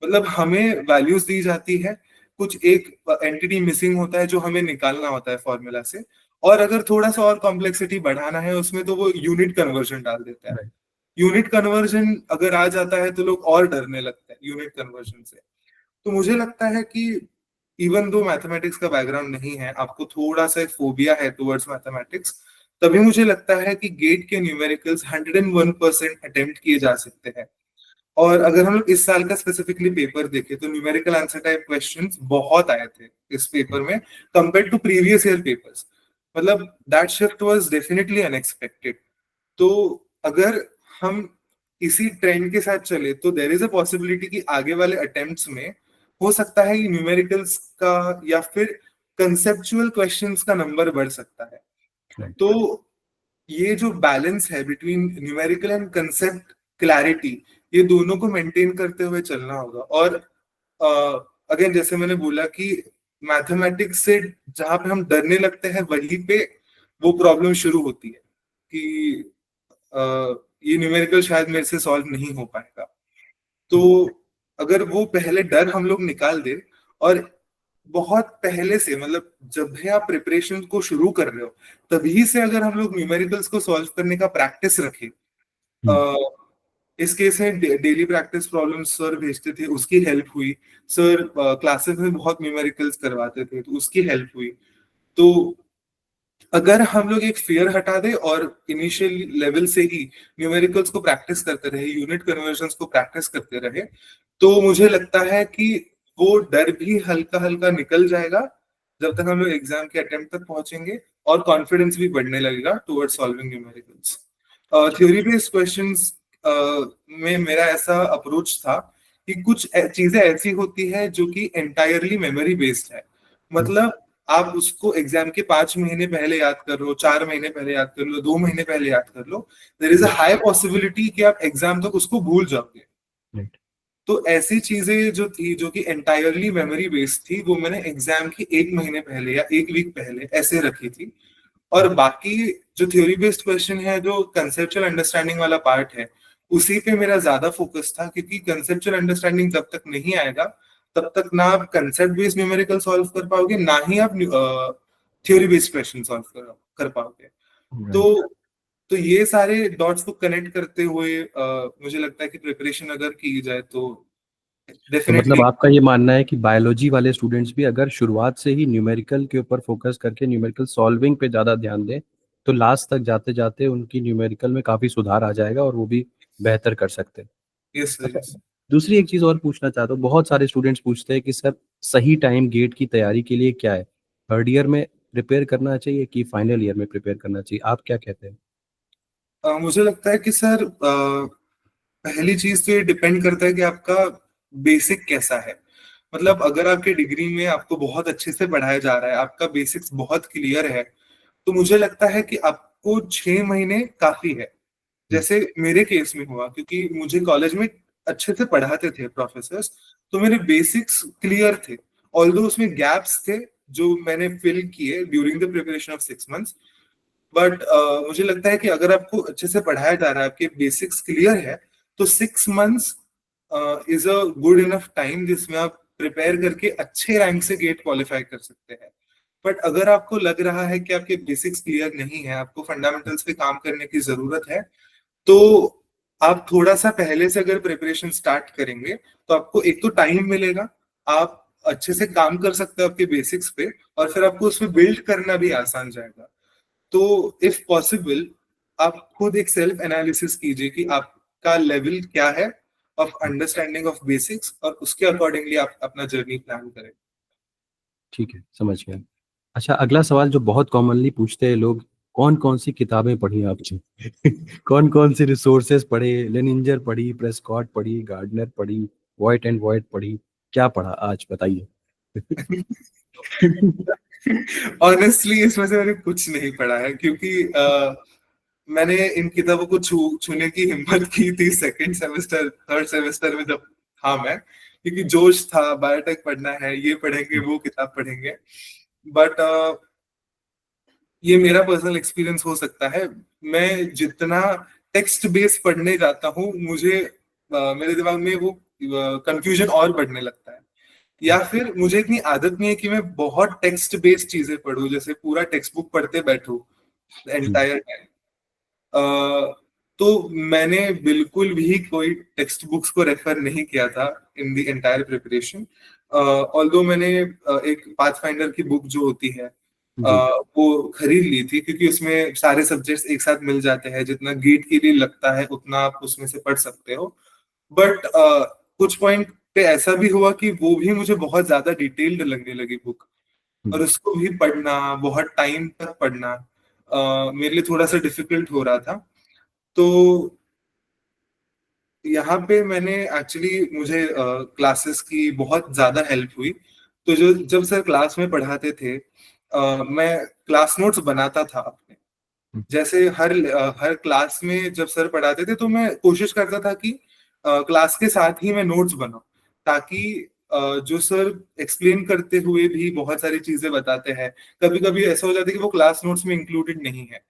मतलब हमें वैल्यूज दी जाती है, कुछ एक एंटिटी मिसिंग होता है जो हमें निकालना होता है फॉर्मूला से, और अगर थोड़ा सा और कॉम्प्लेक्सिटी बढ़ाना है उसमें तो वो यूनिट कन्वर्जन डाल देता है। राइट। यूनिट कन्वर्जन अगर आ जाता है तो लोग और डरने लगते हैं यूनिट कन्वर्जन से। तो मुझे लगता है कि इवन दो मैथमेटिक्स का बैकग्राउंड नहीं है, आपको थोड़ा सा फोबिया है टुवर्ड्स मैथमेटिक्स, तभी मुझे लगता है कि गेट के न्यूमेरिकल्स 101% अटेम्प्ट किए जा सकते हैं। और अगर हम लोग इस साल का स्पेसिफिकली पेपर देखें तो न्यूमेरिकल आंसर टाइप क्वेश्चंस बहुत आए थे इस पेपर में compare to previous year papers. मतलब that shift was definitely unexpected. तो अगर हम इसी ट्रेंड के साथ चले तो देर इज अ पॉसिबिलिटी कि आगे वाले अटेम्प्ट्स में हो सकता है कि न्यूमेरिकल्स का या फिर कंसेप्चुअल क्वेश्चंस का नंबर बढ़ सकता है। राइट। तो ये जो बैलेंस है between numerical and concept clarity, ये दोनों को मेंटेन करते हुए चलना होगा। और अगेन जैसे मैंने बोला कि मैथमेटिक्स से जहां पे हम डरने लगते हैं वहीं पे वो प्रॉब्लम शुरू होती है कि ये न्यूमेरिकल शायद मेरे से सॉल्व नहीं हो पाएगा। तो अगर वो पहले डर हम लोग निकाल दे, और बहुत पहले से, मतलब जब भी आप प्रिपरेशन को शुरू कर रहे हो तभी से अगर हम लोग न्यूमेरिकल्स को सॉल्व करने का प्रैक्टिस रखें। हम्म। इस केस में डेली प्रैक्टिस प्रॉब्लम्स सर भेजते थे, उसकी हेल्प हुई। सर क्लासेस में बहुत न्यूमेरिकल्स करवाते थे तो उसकी हेल्प हुई। तो अगर हम लोग एक फियर हटा दे और इनिशियल लेवल से ही न्यूमेरिकल्स को प्रैक्टिस करते रहे, यूनिट कन्वर्जन्स को प्रैक्टिस करते रहे, तो मुझे लगता है कि वो डर भी हल्का हल्का निकल जाएगा जब तक हम लोग एग्जाम के अटेम्प्ट तक पहुंचेंगे, और कॉन्फिडेंस भी बढ़ने लगेगा towards solving numericals. Theory based questions में मेरा ऐसा अप्रोच था कि कुछ चीजें ऐसी होती है जो कि एंटायरली मेमोरी बेस्ड है। मतलब आप उसको एग्जाम के 5 महीने पहले याद कर लो, 4 महीने पहले याद कर लो, 2 महीने पहले याद कर लो, there is a high possibility कि आप एग्जाम तक उसको भूल जाओगे। राइट। तो ऐसी चीजें जो थी जो कि एंटायरली मेमोरी बेस्ड थी, वो मैंने एग्जाम की 1 महीने पहले या 1 वीक पहले ऐसे रखी थी। और बाकी जो थ्योरी बेस्ड क्वेश्चन है, जो कंसेप्चुअल अंडरस्टैंडिंग वाला पार्ट है, उसी पे मेरा ज्यादा फोकस था, क्योंकि कंसेप्चुअल अंडरस्टैंडिंग जब तक नहीं आएगा तब तक ना आप कंसेप्ट बेस्ड न्यूमेरिकल सॉल्व कर पाओगे, ना ही आप थ्योरी बेस्ड क्वेश्चन सॉल्व कर पाओगे। तो राइट। तो ये सारे डॉट्स को कनेक्ट करते हुए मुझे लगता है कि प्रिपरेशन अगर की जाए तो तो मतलब डेफिनेटली। आपका ये मानना है कि बायोलॉजी वाले स्टूडेंट्स भी अगर शुरुआत से ही न्यूमेरिकल के ऊपर फोकस करके न्यूमेरिकल सॉल्विंग पे ज़्यादा ध्यान दें तो लास्ट तक जाते जाते उनकी न्यूमेरिकल में काफ़ी सुधार आ जाएगा और वो भी बेहतर कर सकते हैं। यस सर, अच्छा, यस। दूसरी एक चीज़ और पूछना चाहता हूँ। बहुत सारे स्टूडेंट्स पूछते हैं कि सर सही टाइम गेट की तैयारी के लिए क्या है, थर्ड ईयर में प्रिपेयर करना चाहिए कि फाइनल ईयर में प्रिपेयर करना चाहिए, आप क्या कहते हैं? मुझे लगता है कि सर पहली चीज तो ये डिपेंड करता है कि आपका बेसिक कैसा है। मतलब अगर आपके डिग्री में आपको बहुत अच्छे से पढ़ाया जा रहा है, आपका बेसिक्स बहुत क्लियर है, तो मुझे लगता है कि आपको 6 महीने काफी है। हम्म। जैसे मेरे केस में हुआ, क्योंकि मुझे कॉलेज में अच्छे से पढ़ाते थे प्रोफेसर्स, तो मेरे बेसिक्स क्लियर थे। ऑल्दो उसमें गैप्स थे जो मैंने फिल किए during the preparation of 6 months. But मुझे लगता है कि अगर आपको अच्छे से पढ़ाया जा रहा है, आपके बेसिक्स क्लियर है, तो 6 months is a good enough time जिसमें आप प्रिपेयर करके अच्छे रैंक से गेट क्वालिफाई कर सकते हैं। बट अगर आपको लग रहा है कि आपके बेसिक्स क्लियर नहीं है, आपको फंडामेंटल्स पे काम करने की जरूरत है, तो आप थोड़ा सा पहले से अगर प्रिपरेशन स्टार्ट करेंगे तो आपको एक तो टाइम मिलेगा, आप अच्छे से काम कर सकते हो आपके बेसिक्स पे, और फिर आपको उसमें बिल्ड करना भी आसान जाएगा। तो इफ पॉसिबल आप खुद एक सेल्फ एनालिसिस कीजिए कि आपका लेवल क्या है ऑफ अंडरस्टैंडिंग ऑफ बेसिक्स, और उसके अकॉर्डिंगली आप अपना जर्नी प्लान करें। ठीक है, समझ गया। अच्छा, अगला सवाल जो बहुत कॉमनली पूछते हैं लोग, कौन कौन सी किताबें पढ़ी आपने कौन कौन सी रिसोर्सेज पढ़े, लेनिंजर पढ़ी, प्रेस्कॉट पढ़ी, गार्डनर पढ़ी, व्हाइट एंड व्हाइट पढ़ी, क्या पढ़ा आज बताइए? ऑनेस्टली इसमें से मैंने कुछ नहीं पढ़ा है, क्योंकि मैंने इन किताबों को छूने की हिम्मत की थी सेकंड सेमेस्टर थर्ड सेमेस्टर में जब था मैं, क्योंकि जोश था, बायोटेक पढ़ना है, ये पढ़ेंगे वो किताब पढ़ेंगे। बट ये मेरा पर्सनल एक्सपीरियंस हो सकता है। मैं जितना टेक्स्ट बेस पढ़ने जाता हूँ, मुझे मेरे दिमाग में वो कंफ्यूजन और बढ़ने लगता है। या फिर मुझे इतनी आदत नहीं है कि मैं बहुत टेक्स्ट बेस्ड चीजें पढूं, जैसे पूरा टेक्स्ट बुक पढ़ते बैठूं एंटायर टाइम। तो मैंने बिल्कुल भी कोई टेक्स्ट बुक्स को रेफर नहीं किया था in the entire preparation. Although मैंने एक पाथफाइंडर की बुक जो होती है जी। वो खरीद ली थी, क्योंकि उसमें सारे सब्जेक्ट्स एक साथ मिल जाते हैं, जितना गेट के लिए लगता है उतना आप उसमें से पढ़ सकते हो। बट कुछ पॉइंट पे ऐसा भी हुआ कि वो भी मुझे बहुत ज्यादा डिटेल्ड लगने लगी बुक, और उसको भी पढ़ना, बहुत टाइम तक पढ़ना मेरे लिए थोड़ा सा डिफिकल्ट हो रहा था। तो यहाँ पे मैंने एक्चुअली, मुझे क्लासेस की बहुत ज्यादा हेल्प हुई। तो जो जब सर क्लास में पढ़ाते थे, मैं क्लास नोट्स बनाता था अपने। जैसे हर क्लास में जब सर पढ़ाते थे, तो मैं कोशिश करता था कि क्लास के साथ ही मैं नोट्स बनाऊं, ताकि जो सर एक्सप्लेन करते हुए भी बहुत सारी चीजें बताते हैं, कभी कभी ऐसा हो जाता है कि वो क्लास नोट्स में इंक्लूडेड नहीं है,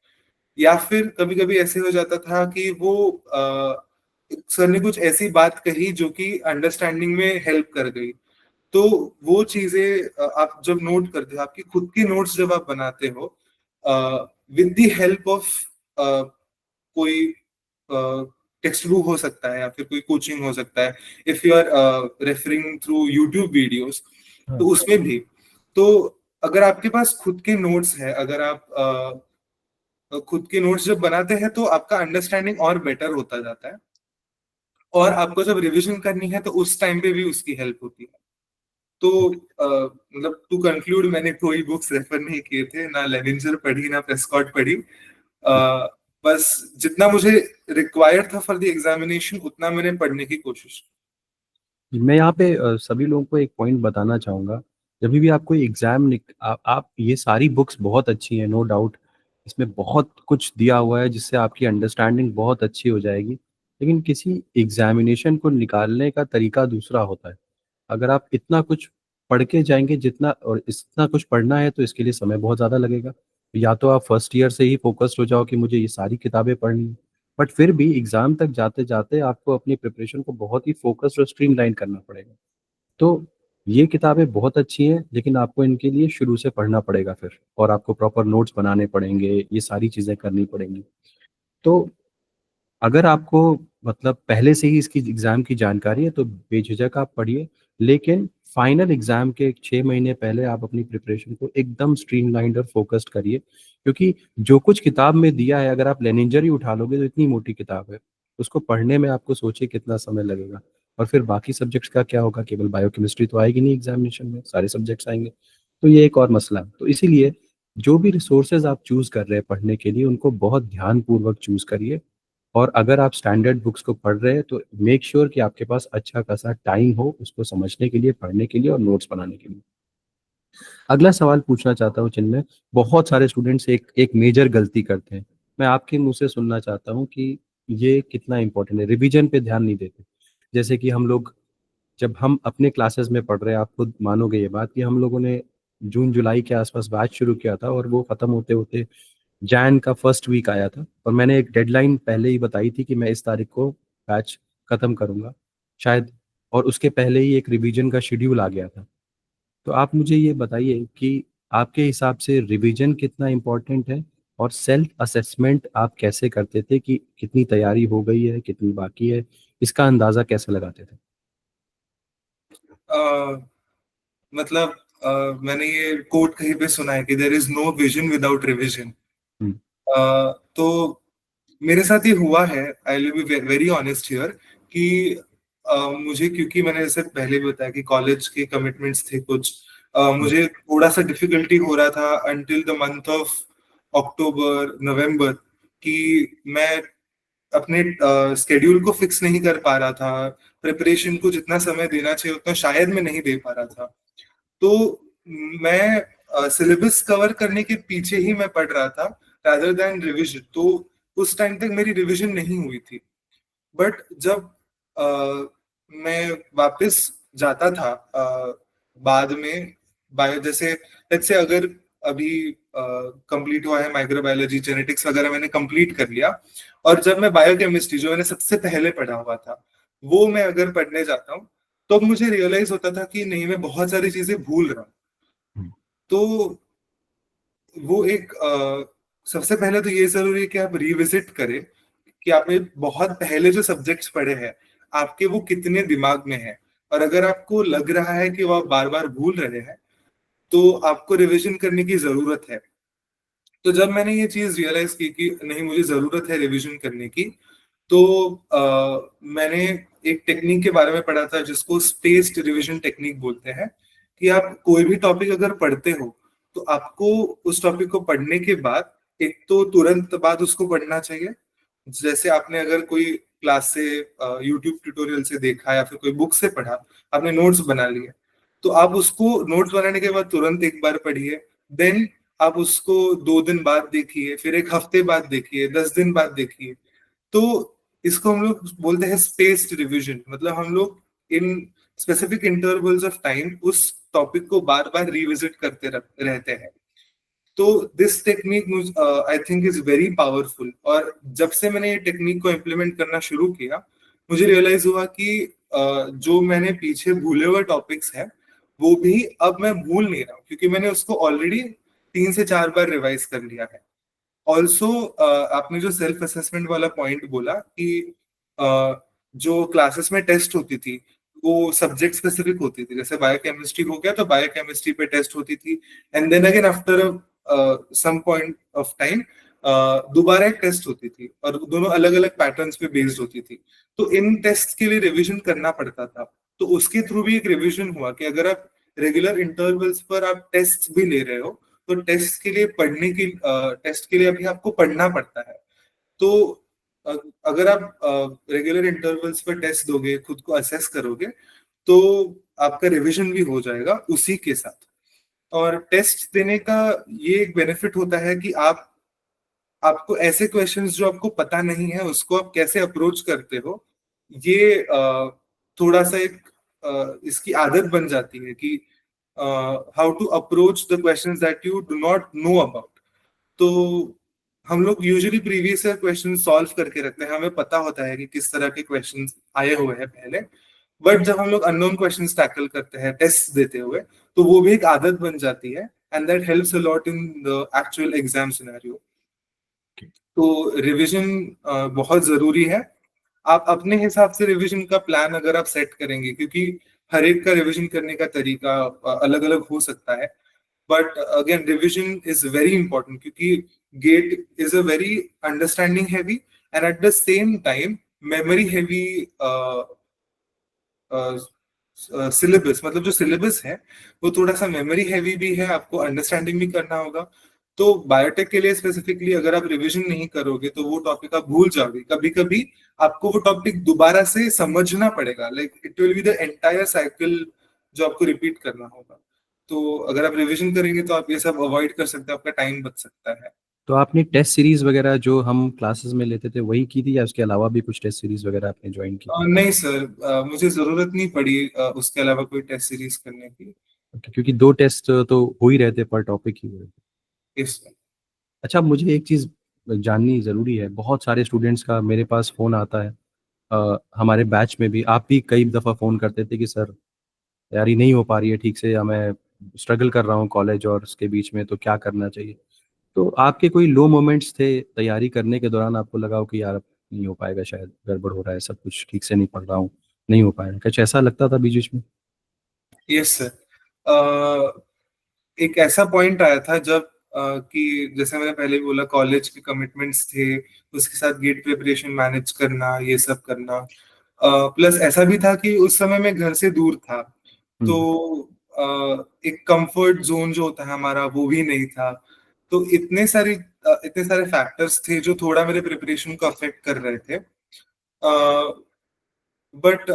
या फिर कभी कभी ऐसे हो जाता था कि वो सर ने कुछ ऐसी बात कही जो कि अंडरस्टैंडिंग में हेल्प कर गई। तो वो चीजें आप जब नोट करते हो, आपकी खुद की नोट्स जब आप बनाते हो विद द हेल्प ऑफ कोई टेक्स्ट बुक हो सकता है, या फिर कोई कोचिंग हो सकता है, if you are referring through YouTube videos, हाँ। तो उसमें भी। तो अगर आपके पास खुद के नोट्स है, अगर आप खुद के नोट्स जब बनाते हैं, तो आपका अंडरस्टैंडिंग और बेटर होता जाता है, और आपको जब रिवीजन करनी है तो उस टाइम पे भी उसकी हेल्प होती है। तो मतलब टू कंक्लूड, मैंने कोई बुक्स रेफर नहीं किए थे, ना लेवेंजर पढ़ी, ना प्रेस्कॉट पढ़ी। बस जितना मुझे रिक्वायर्ड था फॉर द एग्जामिनेशन, उतना मैंने पढ़ने की कोशिश की। मैं यहाँ पे सभी लोगों को एक पॉइंट बताना चाहूँगा। जब भी आपको एग्जाम आप ये सारी बुक्स बहुत अच्छी हैं, नो डाउट। इसमें बहुत कुछ दिया हुआ है जिससे आपकी अंडरस्टैंडिंग बहुत अच्छी हो जाएगी। लेकिन किसी एग्जामिनेशन को निकालने का तरीका दूसरा होता है। अगर आप इतना कुछ पढ़ के जाएंगे, जितना और इतना कुछ पढ़ना है, तो इसके लिए समय बहुत ज़्यादा लगेगा। या तो आप फर्स्ट ईयर से ही फोकस्ड हो जाओ कि मुझे ये सारी किताबें पढ़नी है। बट फिर भी एग्ज़ाम तक जाते-जाते आपको अपनी प्रिपरेशन को बहुत ही फ़ोकस्ड और स्ट्रीमलाइन करना पड़ेगा। तो ये किताबें बहुत अच्छी हैं, लेकिन आपको इनके लिए शुरू से पढ़ना पड़ेगा फिर, और आपको प्रॉपर नोट्स बनाने पड़ेंगे, ये सारी चीज़ें करनी पड़ेंगी। तो अगर आपको मतलब पहले से ही इसकी एग्ज़ाम की जानकारी है, तो बेझिझक आप पढ़िए। लेकिन फाइनल एग्ज़ाम के 6 महीने पहले आप अपनी प्रिपरेशन को एकदम स्ट्रीमलाइन्ड और फ़ोकस्ड करिए। क्योंकि जो कुछ किताब में दिया है, अगर आप लेनिंजर ही उठा लोगे तो इतनी मोटी किताब है। उसको पढ़ने में आपको सोचिए कितना समय लगेगा। और फिर बाकी सब्जेक्ट्स का क्या होगा? केवल बायोकेमिस्ट्री तो आएगी नहीं एग्ज़ामिनेशन में, सारे सब्जेक्ट्स आएँगे। तो ये एक और मसला है। तो इसीलिए जो भी रिसोर्सेज़ आप चूज़ कर रहे हैं पढ़ने के लिए, उनको बहुत ध्यानपूर्वक चूज़ करिए। और अगर आप स्टैंडर्ड बुक्स को पढ़ रहे हैं, तो मेक श्योर कि आपके पास अच्छा खासा टाइम हो उसको समझने के लिए, पढ़ने के लिए और नोट्स बनाने के लिए। अगला सवाल पूछना चाहता हूँ जिनमें बहुत सारे स्टूडेंट्स एक एक मेजर गलती करते हैं। मैं आपके मुँह से सुनना चाहता हूँ कि ये कितना इम्पोर्टेंट है, रिवीजन पे ध्यान नहीं देते। जैसे कि हम लोग, जब हम अपने क्लासेस में पढ़ रहे हैं, आप खुद मानोगे ये बात कि हम लोगों ने जून-जुलाई के आस-पास बैच शुरू किया था, और वो खत्म होते-होते जैन का फर्स्ट वीक आया था, और मैंने एक डेडलाइन पहले ही बताई थी कि मैं इस तारीख को बैच खत्म करूँगा, शायद। और उसके पहले ही एक रिवीजन का शेड्यूल आ गया था। तो आप मुझे ये बताइए कि आपके हिसाब से रिवीजन कितना इम्पोर्टेंट है, और सेल्फ असेसमेंट आप कैसे करते थे कि कितनी तैयारी हो गई है, कितनी बाकी है? इसका अंदाज़ा कैसे लगाते थे? अ, मतलब मैंने ये कोट कहीं पे सुना है कि there is no vision without revision. Hmm, तो मेरे साथ ये हुआ है, I will be very honest here, कि मुझे, क्योंकि मैंने जैसे पहले भी बताया कि कॉलेज के कमिटमेंट्स थे कुछ, हुँ, मुझे थोड़ा सा डिफिकल्टी हो रहा था until the month of October November, कि मैं अपने स्केड्यूल को फिक्स नहीं कर पा रहा था, प्रिपरेशन को जितना समय देना चाहिए उतना शायद मैं नहीं दे पा रहा था। तो मैं सिलेबस कवर करने के पीछे ही मैं पढ़ रहा था, rather than रिविजन। तो उस टाइम तक मेरी रिवीजन नहीं हुई थी। बट जब मैं वापस जाता था बाद में बायो, जैसे लेट्स से अगर अभी कंप्लीट हुआ है माइक्रोबायोलॉजी, जेनेटिक्स वगैरह मैंने कंप्लीट कर लिया, और जब मैं बायोकेमिस्ट्री जो मैंने सबसे पहले पढ़ा हुआ था वो मैं अगर पढ़ने जाता हूँ, तो अब मुझे रियलाइज होता था कि नहीं, मैं बहुत सारी चीजें भूल रहा हूँ। हम्म। तो वो एक सबसे पहले तो ये जरूरी है कि आप रिविजिट करें कि आपने बहुत पहले जो सब्जेक्ट्स पढ़े हैं आपके वो कितने दिमाग में है। और अगर आपको लग रहा है कि वो आप बार बार भूल रहे हैं, तो आपको रिवीजन करने की जरूरत है। तो जब मैंने ये चीज रियलाइज की कि नहीं, मुझे जरूरत है रिवीजन करने की, तो मैंने एक टेक्निक के बारे में पढ़ा था जिसको स्पेस्ड रिवीजन टेक्निक बोलते हैं। कि आप कोई भी टॉपिक अगर पढ़ते हो तो आपको उस टॉपिक को पढ़ने के बाद एक तो तुरंत बाद उसको पढ़ना चाहिए। जैसे आपने अगर कोई क्लास से यूट्यूब ट्यूटोरियल से देखा या फिर कोई बुक से पढ़ा, आपने नोट्स बना लिए, तो आप उसको नोट्स बनाने के बाद तुरंत एक बार पढ़िए। देन आप उसको 2 दिन बाद देखिए, फिर एक हफ्ते बाद देखिए, 10 दिन बाद देखिए। तो इसको हम लोग बोलते हैं स्पेस्ड रिवीजन। मतलब हम लोग in specific intervals of time उस टॉपिक को बार बार रिविजिट करते रहते हैं। तो this technique I think is very powerful. और जब से मैंने ये टेक्निक को इम्प्लीमेंट करना शुरू किया, मुझे रियलाइज हुआ कि जो मैंने पीछे भूले हुए टॉपिक्स हैं वो भी अब मैं भूल नहीं रहा हूँ, क्योंकि मैंने उसको ऑलरेडी 3 से 4 बार रिवाइज कर लिया है। ऑल्सो आपने जो सेल्फ असेसमेंट वाला पॉइंट बोला कि जो क्लासेस में टेस्ट होती थी वो सब्जेक्ट स्पेसिफिक होती थी। जैसे बायोकेमिस्ट्री हो गया तो बायोकेमिस्ट्री पे टेस्ट होती थी, and then again after some point of time दोबारा एक टेस्ट होती थी, और दोनों अलग अलग पैटर्न्स पे बेस्ड होती थी। तो इन टेस्ट के लिए रिवीजन करना पड़ता था। तो उसके थ्रू भी एक रिवीजन हुआ कि अगर आप रेगुलर इंटरवल्स पर आप टेस्ट भी ले रहे हो, तो टेस्ट के लिए अभी आपको पढ़ना पड़ता है। तो अ- अगर आप रेगुलर इंटरवल्स पर टेस्ट दोगे, खुद को असेस करोगे, तो आपका रिवीजन भी हो जाएगा उसी के साथ। और टेस्ट देने का ये एक बेनिफिट होता है कि आपको ऐसे क्वेश्चंस जो आपको पता नहीं है उसको आप कैसे अप्रोच करते हो, ये थोड़ा सा एक इसकी आदत बन जाती है कि how to approach the questions that you do not know about. तो हम लोग usually previous year question solve करके रखते हैं, हमें पता होता है कि किस तरह के क्वेश्चन आए हुए हैं पहले। बट जब हम लोग अननोन क्वेश्चंस टैकल करते हैं टेस्ट देते हुए, तो वो भी एक आदत बन जाती है, and that helps a lot in the actual exam scenario. तो रिवीजन बहुत जरूरी है। आप अपने हिसाब से रिवीजन का प्लान अगर आप सेट करेंगे, क्योंकि हर एक का रिवीजन करने का तरीका अलग अलग हो सकता है। But again revision is very important, क्योंकि GATE is a very understanding heavy and at the same time memory heavy syllabus. मतलब जो सिलेबस है वो थोड़ा सा मेमोरी हैवी भी है, आपको अंडरस्टैंडिंग भी करना होगा। तो बायोटेक के लिए स्पेसिफिकली अगर आप रिवीजन नहीं करोगे तो वो टॉपिक आप भूल जाओगे। कभी कभी आपको वो टॉपिक दोबारा से समझना पड़ेगा, like it will be the entire cycle जो आपको रिपीट करना होगा। तो अगर आप रिवीजन करेंगे तो आप ये सब अवॉइड कर सकते हैं, आपका टाइम बच सकता है। तो आपने टेस्ट सीरीज वगैरह जो हम क्लासेस में लेते थे वही की थी, या उसके अलावा भी कुछ टेस्ट सीरीज वगैरह आपने ज्वाइन की? नहीं सर, मुझे जरूरत नहीं पड़ी उसके अलावा कोई टेस्ट सीरीज करने की। क्योंकि 2 टेस्ट तो हो ही रहे थे, पर टॉपिक ही हुए थे। इस अच्छा, मुझे एक चीज़ जाननी ज़रूरी है। बहुत सारे स्टूडेंट्स का मेरे पास फ़ोन आता है। हमारे बैच में भी आप भी कई दफ़ा फ़ोन करते थे कि सर तैयारी नहीं हो पा रही है ठीक से, या मैं स्ट्रगल कर रहा हूँ कॉलेज और उसके बीच में, तो क्या करना चाहिए? तो आपके कोई लो मोमेंट्स थे तैयारी करने के दौरान, आपको लगा हो कि यार अब नहीं हो पाएगा, शायद गड़बड़ हो रहा है, सब कुछ ठीक से नहीं पढ़ रहा हूँ, नहीं हो पाएगा, कुछ ऐसा लगता था बीच बीच में? यस सर, एक ऐसा पॉइंट आया था जब कि जैसे मैंने पहले भी बोला, कॉलेज के कमिटमेंट्स थे, उसके साथ गेट प्रिपरेशन मैनेज करना, ये सब करना। प्लस ऐसा भी था कि उस समय मैं घर से दूर था, तो हम्म। एक कंफर्ट जोन जो होता है हमारा वो भी नहीं था। तो इतने सारे फैक्टर्स थे जो थोड़ा मेरे प्रिपरेशन को अफेक्ट कर रहे थे। बट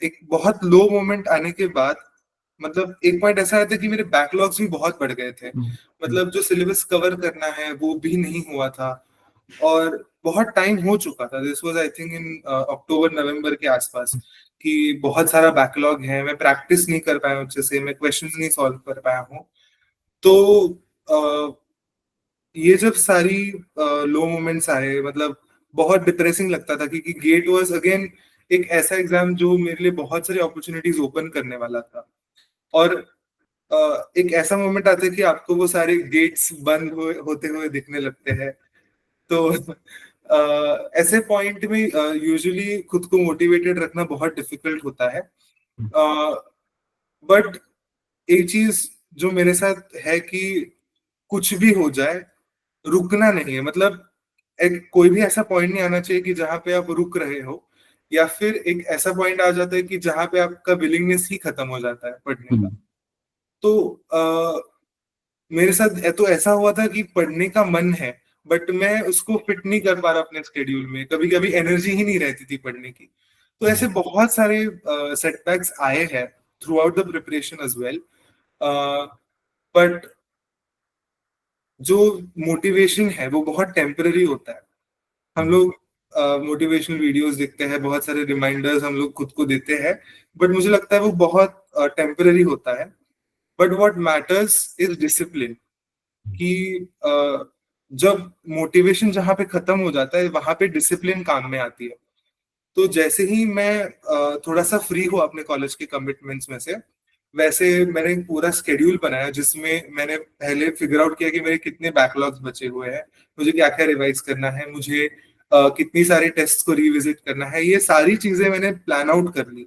एक बहुत लो मोमेंट आने के बाद, मतलब एक पॉइंट ऐसा आया था कि मेरे बैकलॉग्स भी बहुत बढ़ गए थे। हम्म। हम्म। मतलब जो सिलेबस कवर करना है वो भी नहीं हुआ था। और बहुत टाइम हो चुका था, this was I think in October November के आसपास, कि बहुत सारा बैकलॉग है, मैं प्रैक्टिस नहीं कर पाया हूँ अच्छे से, मैं क्वेश्चंस नहीं सॉल्व कर पाया हूँ। तो ये जब सारी लो मोमेंट्स आए, मतलब बहुत डिप्रेसिंग लगता था, क्योंकि गेट वाज अगेन एक ऐसा एग्जाम जो मेरे लिए बहुत सारी अपॉर्चुनिटीज ओपन करने वाला था। और एक ऐसा मोमेंट आता है कि आपको वो सारे गेट्स बंद होते हुए दिखने लगते हैं। तो ऐसे पॉइंट में यूजुअली खुद को मोटिवेटेड रखना बहुत डिफिकल्ट होता है। बट एक चीज जो मेरे साथ है कि कुछ भी हो जाए, रुकना नहीं है। मतलब एक कोई भी ऐसा पॉइंट नहीं आना चाहिए कि जहां पे आप रुक रहे हो, या फिर एक ऐसा पॉइंट आ जाता है कि जहां पे आपका विलिंगनेस ही खत्म हो जाता है पढ़ने का। हम्म। तो मेरे साथ तो ऐसा हुआ था कि पढ़ने का मन है, बट मैं उसको फिट नहीं कर पा रहा अपने स्केड्यूल में, कभी कभी एनर्जी ही नहीं रहती थी पढ़ने की। तो ऐसे बहुत सारे सेटबैक्स आए हैं throughout the preparation as well. But जो मोटिवेशन है वो बहुत टेम्पररी होता है। हम लोग मोटिवेशनल वीडियोस देखते हैं, बहुत सारे रिमाइंडर्स हम लोग खुद को देते हैं, बट मुझे लगता है वो बहुत टेम्पररी होता है। But what matters is discipline. कि जब मोटिवेशन जहां पे खत्म हो जाता है, वहां पे डिसिप्लिन काम में आती है। तो जैसे ही मैं थोड़ा सा फ्री हुआ अपने कॉलेज के कमिटमेंट्स में से, वैसे मैंने एक पूरा स्केड्यूल बनाया जिसमें मैंने पहले फिगर आउट किया कि मेरे कितने बैकलॉग्स बचे हुए हैं, मुझे क्या क्या रिवाइज करना है, मुझे कितनी सारी टेस्ट को रिविजिट करना है। ये सारी चीजें मैंने प्लान आउट कर ली।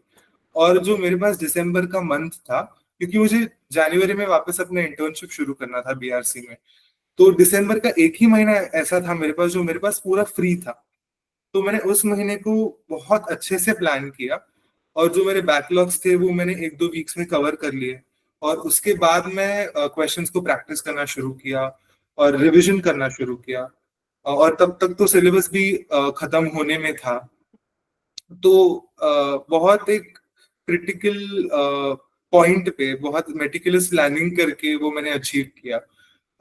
और जो मेरे पास दिसंबर का मंथ था, क्योंकि मुझे जनवरी में वापस अपना इंटर्नशिप शुरू करना था बीआरसी में, तो दिसंबर का एक ही महीना ऐसा था मेरे पास जो मेरे पास पूरा फ्री था। तो मैंने उस महीने को बहुत अच्छे से प्लान किया, और जो मेरे बैकलॉग्स थे वो मैंने एक दो वीक्स में कवर कर लिए। और उसके बाद मैं क्वेश्चंस को प्रैक्टिस करना शुरू किया और रिवीजन करना शुरू किया। और तब तक तो सिलेबस भी खत्म होने में था। तो बहुत एक क्रिटिकल पॉइंट पे बहुत मेटिकुलस प्लानिंग करके वो मैंने अचीव किया।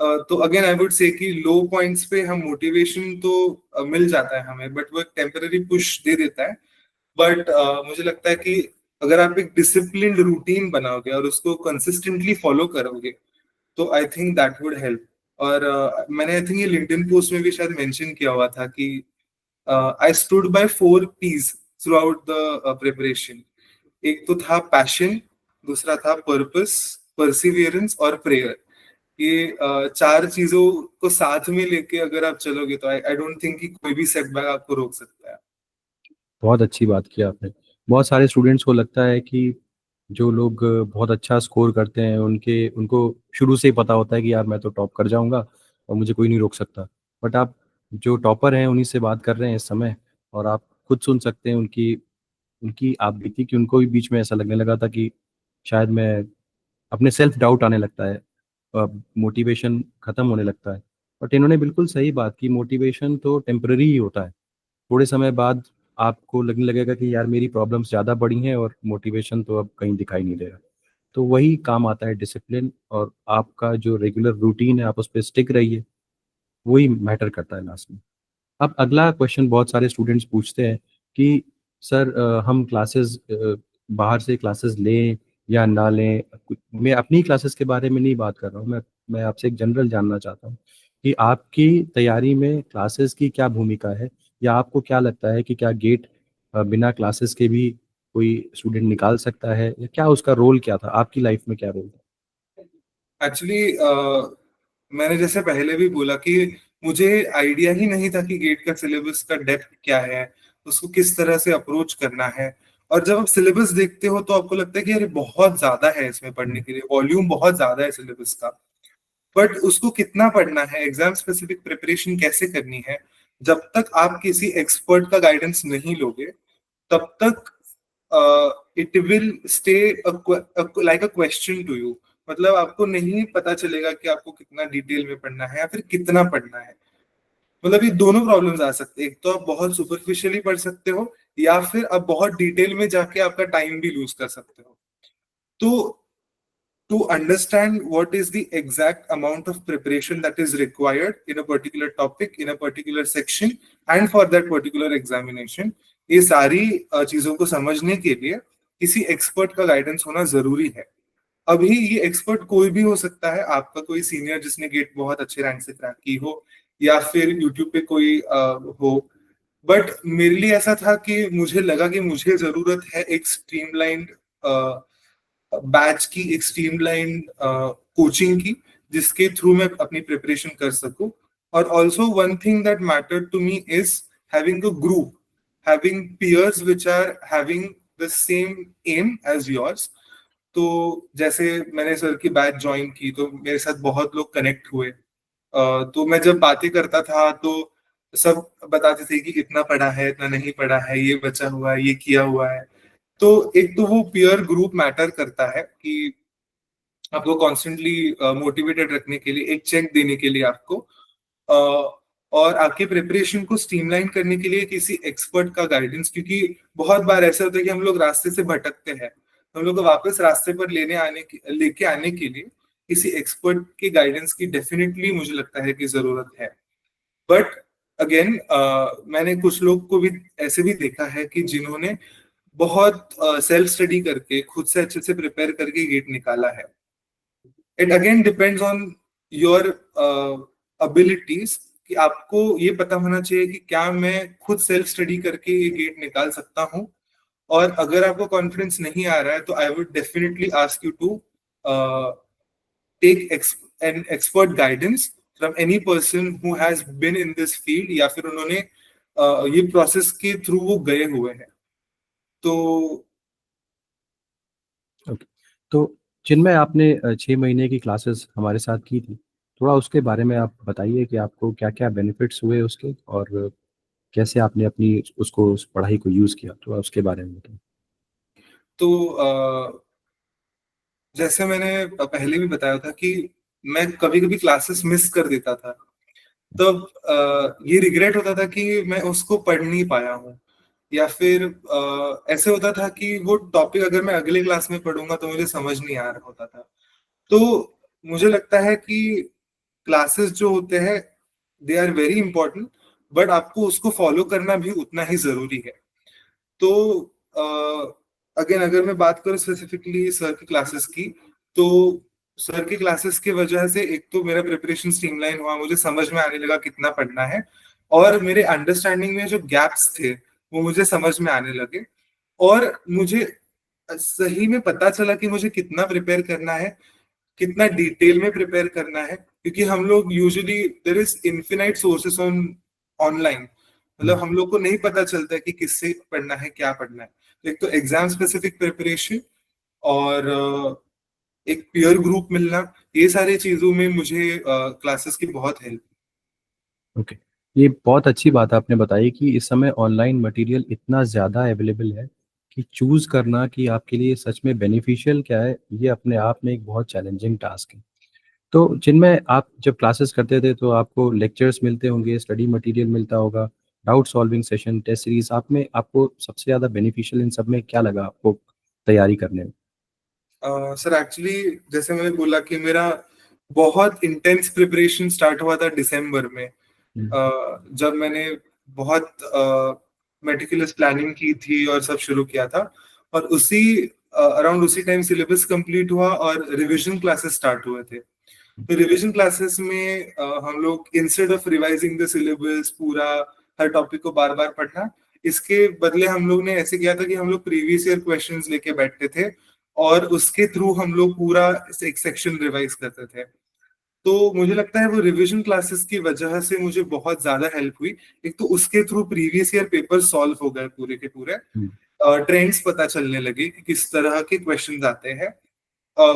तो अगेन आई वुड से कि लो पॉइंट्स पे हम मोटिवेशन तो मिल जाता है हमें, बट वो एक टेम्पररी पुश दे देता है। बट मुझे लगता है कि अगर आप एक डिसिप्लिन्ड रूटीन बनाओगे और उसको कंसिस्टेंटली फॉलो करोगे, तो I think that would help. और मैंने आई थिंक ये लिंक्डइन पोस्ट में भी शायद मेंशन किया हुआ था कि I stood by 4 P's through out the preparation. एक तो था पैशन, दूसरा था पर्पस, परसिवियरेंस और प्रेयर। ये चार चीजों को साथ में लेके अगर आप चलोगे तो आई डोंट थिंक कि कोई भी सेटबैक आपको रोक सकता है। बहुत अच्छी बात की आपने। बहुत सारे स्टूडेंट्स को लगता है कि जो लोग बहुत अच्छा स्कोर करते हैं उनके उनको शुरू से ही पता होता है कि यार मैं तो टॉप कर जाऊंगा और मुझे कोई नहीं रोक सकता। बट आप जो टॉपर हैं उन्हीं से बात कर रहे हैं इस समय, और आप खुद सुन सकते हैं उनकी उनकी आप बीती कि उनको भी बीच में ऐसा लगने लगा था कि शायद मैं, अपने सेल्फ डाउट आने लगता है, मोटिवेशन खत्म होने लगता है। बट इन्होंने बिल्कुल सही बात की, मोटिवेशन तो टेम्पररी ही होता है। थोड़े समय बाद आपको लगने लगेगा कि यार मेरी प्रॉब्लम्स ज़्यादा बड़ी हैं और मोटिवेशन तो अब कहीं दिखाई नहीं दे रहा। तो वही काम आता है डिसिप्लिन, और आपका जो रेगुलर रूटीन है आप उस पर स्टिक रहिए, वही मैटर करता है लास्ट में। अब अगला क्वेश्चन बहुत सारे स्टूडेंट्स पूछते हैं कि सर हम क्लासेस बाहर से क्लासेस लें या ना लें। मैं अपनी क्लासेस के बारे में नहीं बात कर रहा हूँ, मैं आपसे एक जनरल जानना चाहता हूँ कि आपकी तैयारी में क्लासेस की क्या भूमिका है, या आपको क्या लगता है कि क्या गेट बिना क्लासेस के भी कोई स्टूडेंट निकाल सकता है, या क्या उसका रोल क्या था आपकी लाइफ में, क्या रोल था? एक्चुअली मैंने जैसे पहले भी बोला कि मुझे आइडिया ही नहीं था कि गेट का सिलेबस का डेप्थ क्या है, उसको किस तरह से अप्रोच करना है। और जब आप सिलेबस देखते हो तो आपको लगता है कि अरे बहुत ज्यादा है इसमें पढ़ने के लिए, वॉल्यूम बहुत ज्यादा है सिलेबस का। बट उसको कितना पढ़ना है, एग्जाम स्पेसिफिक प्रिपरेशन कैसे करनी है, जब तक आप किसी एक्सपर्ट का गाइडेंस नहीं लोगे, तब तक it will stay like a question to you. मतलब आपको नहीं पता चलेगा कि आपको कितना डिटेल में पढ़ना है या फिर कितना पढ़ना है। मतलब ये दोनों प्रॉब्लम्स आ सकते हैं, एक तो आप बहुत सुपरफिशियली पढ़ सकते हो, या फिर आप बहुत डिटेल में जाके आपका टाइम भी लूज कर सकते हो। तो to understand what is the exact amount of preparation that is required in a particular topic, in a particular section, and for that particular examination. ये सारी चीजों को समझने के लिए किसी एक्सपर्ट का गाइडेंस होना जरूरी है. अभी ये एक्सपर्ट कोई भी हो सकता है, आपका कोई सीनियर जिसने गेट बहुत अच्छे रैंक से क्रैक की हो, या फिर यूट्यूब पे कोई हो. बट मेरे लिए ऐसा था कि मुझे लगा कि मुझे जरूरत है एक स्ट्रीमलाइंड बैच की, एक स्ट्रीमलाइन कोचिंग की, जिसके थ्रू मैं अपनी प्रिपरेशन कर सकूं. और also one thing that matter to me is having a group, having peers which are having the same aim as yours. तो जैसे मैंने सर की बैच ज्वाइन की तो मेरे साथ बहुत लोग कनेक्ट हुए. तो मैं जब बातें करता था तो सब बताते थे कि इतना पढ़ा है, इतना नहीं पढ़ा है, ये बचा हुआ है, ये किया हुआ है. तो एक तो वो पीयर ग्रुप मैटर करता है कि आपको कॉन्स्टेंटली मोटिवेटेड रखने के लिए, एक चेक देने के लिए आपको, और आपके प्रिपरेशन को स्ट्रीमलाइन करने के लिए किसी एक्सपर्ट का गाइडेंस. क्योंकि बहुत बार ऐसा होता है कि हम लोग रास्ते से भटकते हैं, हम लोग को वापस रास्ते पर लेके आने के लिए किसी एक्सपर्ट के गाइडेंस की डेफिनेटली मुझे लगता है कि जरूरत है. बट अगेन मैंने कुछ लोग को भी ऐसे भी देखा है कि जिन्होंने बहुत सेल्फ स्टडी करके, खुद से अच्छे से प्रिपेयर करके गेट निकाला है. It again depends on your abilities, कि आपको ये पता होना चाहिए कि क्या मैं खुद सेल्फ स्टडी करके ये गेट निकाल सकता हूँ. और अगर आपको कॉन्फिडेंस नहीं आ रहा है तो I would definitely ask you to take an expert guidance from any person who has been in this field, या फिर उन्होंने ये प्रोसेस के थ्रू वो गए हुए हैं. तो ओके। तो जिनमें आपने 6 महीने की क्लासेस हमारे साथ की थी, थोड़ा उसके बारे में आप बताइए कि आपको क्या-क्या बेनिफिट्स हुए उसके, और कैसे आपने अपनी उसको, उस पढ़ाई को यूज़ किया? थोड़ा उसके बारे में बताइए। तो जैसे मैंने पहले भी बताया था कि मैं कभी कभी क्लासेस मिस कर देता था, तब ये रिग्रेट होता था कि मैं उसको पढ़ नहीं पाया हूँ. या फिर ऐसे होता था कि वो टॉपिक अगर मैं अगले क्लास में पढ़ूंगा तो मुझे समझ नहीं आ रहा होता था. तो मुझे लगता है कि क्लासेस जो होते हैं they are very important, but आपको उसको फॉलो करना भी उतना ही जरूरी है. तो अगेन अगर मैं बात करूं स्पेसिफिकली सर की क्लासेस की, तो सर की क्लासेस की वजह से एक तो मेरा प्रिपरेशन स्ट्रीमलाइन हुआ, मुझे समझ में आने लगा कितना पढ़ना है, और मेरे अंडरस्टैंडिंग में जो गैप्स थे वो मुझे समझ में आने लगे. और मुझे सही में पता चला कि मुझे कितना प्रिपेयर करना है, कितना डिटेल में प्रिपेयर करना है. क्योंकि हम लोग usually there is infinite sources on online, मतलब हुँ, हम लोग को नहीं पता चलता है कि किससे पढ़ना है, क्या पढ़ना है. तो एक तो एग्जाम स्पेसिफिक प्रिपरेशन, और एक पीयर ग्रुप मिलना, ये सारी चीजों में मुझे क्लासेस की बहुत हेल्प. ओके। ये बहुत अच्छी बात आपने बताई कि इस समय ऑनलाइन मटेरियल इतना ज़्यादा अवेलेबल है कि चूज़ करना कि आपके लिए सच में बेनिफिशियल क्या है, ये अपने आप में एक बहुत चैलेंजिंग टास्क है। तो जिनमें आप जब क्लासेस करते थे तो आपको लेक्चर्स मिलते होंगे, स्टडी मटेरियल मिलता होगा, doubt solving session, test series, आप में आपको सबसे ज़्यादा बेनिफिशियल इन सब में क्या लगा आपको तैयारी करने में? सर एक्चुअली जैसे मैंने बोला कि मेरा बहुत इंटेंस प्रिपरेशन स्टार्ट हुआ था दिसंबर में, हुँ, जब मैंने बहुत मेटिकुलस प्लानिंग की थी और सब शुरू किया था. और उसी अराउंड उसी टाइम सिलेबस कंप्लीट हुआ और रिवीजन क्लासेस स्टार्ट हुए थे. तो रिवीजन क्लासेस में हम लोग instead of revising the syllabus पूरा, हर टॉपिक को बार बार पढ़ना, इसके बदले हम लोग ने ऐसे किया था कि हम लोग प्रीवियस ईयर क्वेश्चंस लेके बैठते थे, और उसके थ्रू हम लोग पूरा एक सेक्शन रिवाइज करते थे. तो मुझे लगता है वो रिवीजन क्लासेस की वजह से मुझे बहुत ज्यादा हेल्प हुई. एक तो उसके through previous year paper solve हो गए पूरे के पूरे, हुँ, ट्रेंड्स पता चलने लगे कि किस तरह के क्वेश्चंस आते हैं.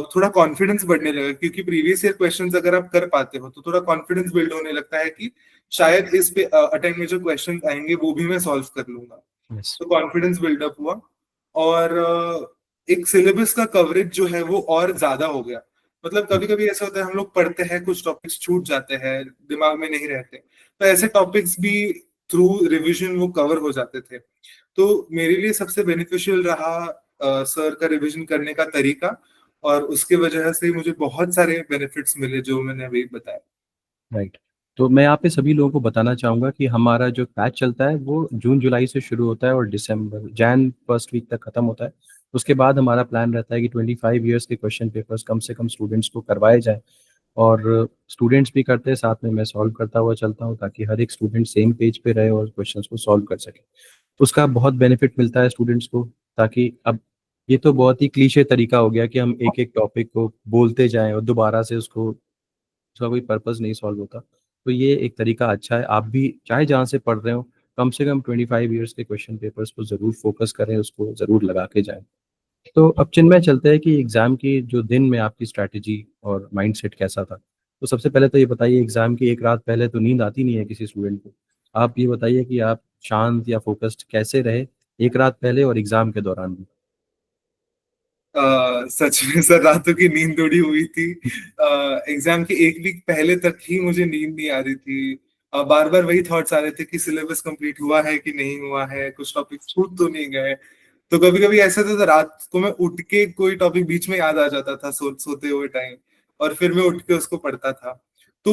थोड़ा कॉन्फिडेंस बढ़ने लगा, क्योंकि प्रीवियस ईयर क्वेश्चंस अगर आप कर पाते हो तो थोड़ा कॉन्फिडेंस बिल्ड होने लगता है कि शायद इस पे अटेम्प्ट में जो क्वेश्चंस आएंगे वो भी मैं सॉल्व कर लूंगा. यस। तो कॉन्फिडेंस बिल्डअप हुआ, और एक सिलेबस का कवरेज जो है वो और ज्यादा हो गया. मतलब हुँ, कभी कभी ऐसा होता है हम लोग पढ़ते हैं, कुछ टॉपिक्स छूट जाते हैं, दिमाग में नहीं रहते, तो ऐसे टॉपिक्स भी थ्रू रिवीजन वो कवर हो जाते थे. तो मेरे लिए सबसे बेनिफिशियल रहा सर का रिवीजन करने का तरीका. और उसके वजह से मुझे बहुत सारे बेनिफिट्स मिले जो मैंने अभी बताया। राइट। तो मैं यहाँ पे सभी लोगों को बताना चाहूँगा कि हमारा जो बैच चलता है वो जून जुलाई से शुरू होता है और दिसंबर जैन फर्स्ट वीक तक ख़त्म होता है। उसके बाद हमारा प्लान रहता है कि 25 ईयर्स के क्वेश्चन पेपर्स कम से कम स्टूडेंट्स को करवाए जाएँ। और स्टूडेंट्स भी करते हैं, साथ में मैं सॉल्व करता हुआ चलता हूँ ताकि हर एक स्टूडेंट सेम पेज पे रहे और क्वेश्चंस को सॉल्व कर सके। उसका बहुत बेनिफिट मिलता है स्टूडेंट्स को, ताकि अब ये तो बहुत ही क्लीशे तरीका हो गया कि हम एक एक टॉपिक को बोलते जाएं और दोबारा से उसका कोई पर्पस नहीं सॉल्व होता। तो ये एक तरीका अच्छा है, आप भी चाहे जहाँ से पढ़ रहे हो कम से कम 25 ईयर्स के क्वेश्चन पेपर्स को ज़रूर फोकस करें, उसको ज़रूर लगा के जाएं। तो अब चिन्मय चलते हैं कि एग्ज़ाम की जो दिन में आपकी स्ट्रैटेजी और माइंडसेट कैसा था। तो सबसे पहले तो ये बताइए, एग्ज़ाम की एक रात पहले तो नींद आती नहीं है किसी स्टूडेंट को। आप ये बताइए कि आप शांत या फोकस्ड कैसे रहे एक रात पहले और एग्ज़ाम के दौरान भी? सच में सर, रातों की नींद उड़ी हुई थी। एग्जाम के एक वीक पहले तक ही मुझे नींद नहीं आ रही थी। बार बार वही थॉट्स आ रहे थे कि सिलेबस कंप्लीट हुआ है कि नहीं हुआ है, कुछ टॉपिक छूट तो नहीं गए। तो कभी कभी ऐसा था तो रात को मैं उठ के कोई टॉपिक बीच में याद आ जाता था सोते हुए टाइम, और फिर मैं उठ के उसको पढ़ता था। तो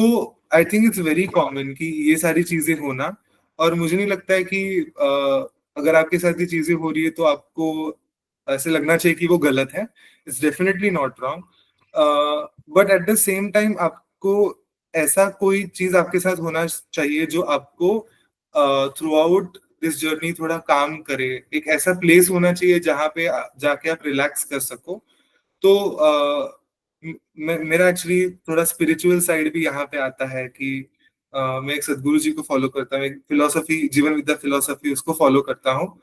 I think it's very common कि ये सारी चीजें होना। और मुझे नहीं लगता है कि अगर आपके साथ ये चीजें हो रही है तो आपको ऐसे लगना चाहिए कि वो गलत है। It's definitely not wrong. But at the same time आपको ऐसा कोई चीज आपके साथ होना चाहिए जो आपको थ्रू आउट दिस जर्नी थोड़ा काम करे। एक ऐसा प्लेस होना चाहिए जहाँ पे जाके आप रिलैक्स कर सको। तो मेरा एक्चुअली थोड़ा स्पिरिचुअल साइड भी यहाँ पे आता है कि मैं एक सदगुरु जी को फॉलो करता हूँ, एक फिलोसफी, जीवन विद्या फिलोसफी, उसको फॉलो करता हूँ।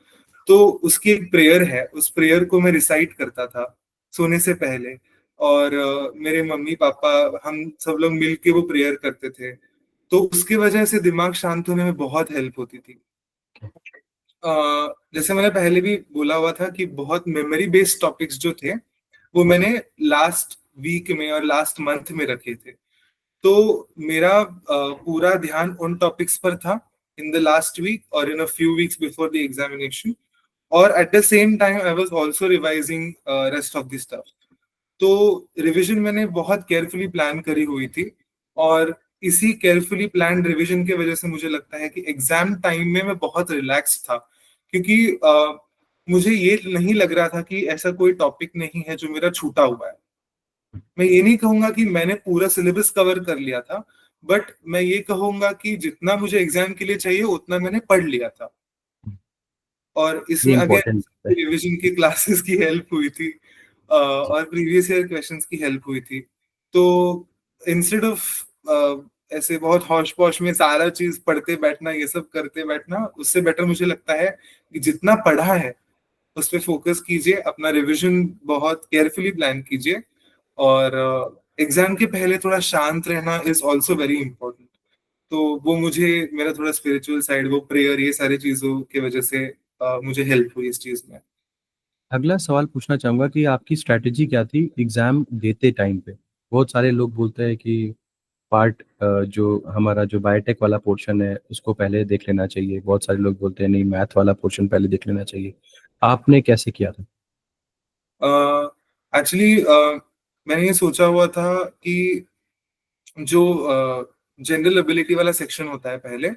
तो उसकी एक प्रेयर है, उस प्रेयर को मैं रिसाइट करता था सोने से पहले। और मेरे मम्मी पापा, हम सब लोग मिल के वो प्रेयर करते थे। तो उसकी वजह से दिमाग शांत होने में बहुत हेल्प होती थी। जैसे मैंने पहले भी बोला हुआ था कि बहुत मेमोरी बेस्ड टॉपिक्स जो थे वो मैंने लास्ट वीक में और लास्ट मंथ में रखे थे। तो मेरा पूरा ध्यान उन टॉपिक्स पर था इन द लास्ट वीक और in a few weeks before the examination. और at the same time I was also revising rest of the stuff. तो रिवीजन मैंने बहुत केयरफुली प्लान करी हुई थी। और इसी केयरफुली प्लान रिवीजन की वजह से मुझे लगता है कि एग्जाम टाइम में मैं बहुत रिलैक्स था। क्योंकि मुझे ये नहीं लग रहा था कि ऐसा कोई टॉपिक नहीं है जो मेरा छूटा हुआ है। मैं ये नहीं कहूंगा कि मैंने पूरा सिलेबस कवर कर लिया था, बट मैं ये कहूंगा कि जितना मुझे एग्जाम के लिए चाहिए उतना मैंने पढ़ लिया था। और ये इसमें अगेन इम्पोर्टेंट है। रिवीजन की क्लासेस की हेल्प हुई थी, और प्रीवियस ईयर क्वेश्चंस की हेल्प हुई थी। तो इंस्टेड ऑफ ऐसे बहुत हौश पौश में सारा चीज पढ़ते बैठना, ये सब करते बैठना, उससे बेटर मुझे लगता है कि जितना पढ़ा है उस पर फोकस कीजिए, अपना रिवीजन बहुत केयरफुली प्लान कीजिए। और एग्जाम के पहले थोड़ा शांत रहना इज ऑल्सो वेरी इंपॉर्टेंट। तो वो मुझे, मेरा थोड़ा स्पिरिचुअल साइड, वो प्रेयर, ये सारी चीजों की वजह से मुझे हेल्प हुई इस चीज में। अगला सवाल पूछना चाहूँगा कि आपकी स्ट्रैटेजी क्या थी एग्ज़ाम देते टाइम पे? बहुत सारे लोग बोलते हैं कि जो हमारा जो बायोटेक वाला पोर्शन है उसको पहले देख लेना चाहिए। बहुत सारे लोग बोलते हैं नहीं, मैथ वाला पोर्शन पहले देख लेना चाहिए। आपने कैसे किया था? एक्चुअली मैंने ये सोचा हुआ था कि जो जनरल एबिलिटी वाला सेक्शन होता है पहले,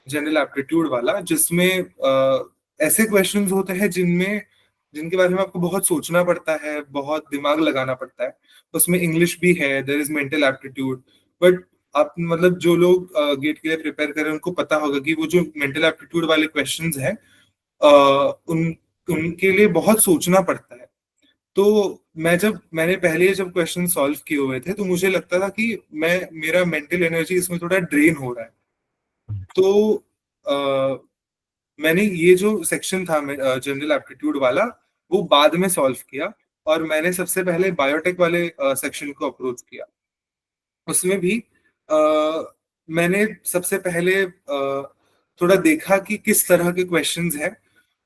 जनरल एप्टीट्यूड वाला, जिसमें ऐसे क्वेश्चंस होते हैं जिनमें, जिनके बारे में आपको बहुत सोचना पड़ता है, बहुत दिमाग लगाना पड़ता है। उसमें इंग्लिश भी है, there is mental aptitude. But आप मतलब जो लोग गेट के लिए प्रिपेयर कर रहे हैं उनको पता होगा कि वो जो मेंटल एप्टीट्यूड वाले क्वेश्चंस हैं, उन उनके लिए बहुत सोचना पड़ता है। तो मैंने पहले जब क्वेश्चन सॉल्व किए हुए थे तो मुझे लगता था कि मैं मेरा मेंटल एनर्जी इसमें थोड़ा ड्रेन हो रहा है। तो मैंने ये जो सेक्शन था जनरल एप्टीट्यूड वाला, वो बाद में सॉल्व किया। और मैंने सबसे पहले बायोटेक वाले सेक्शन को अप्रोच किया। उसमें भी मैंने सबसे पहले थोड़ा देखा कि किस तरह के क्वेश्चंस हैं।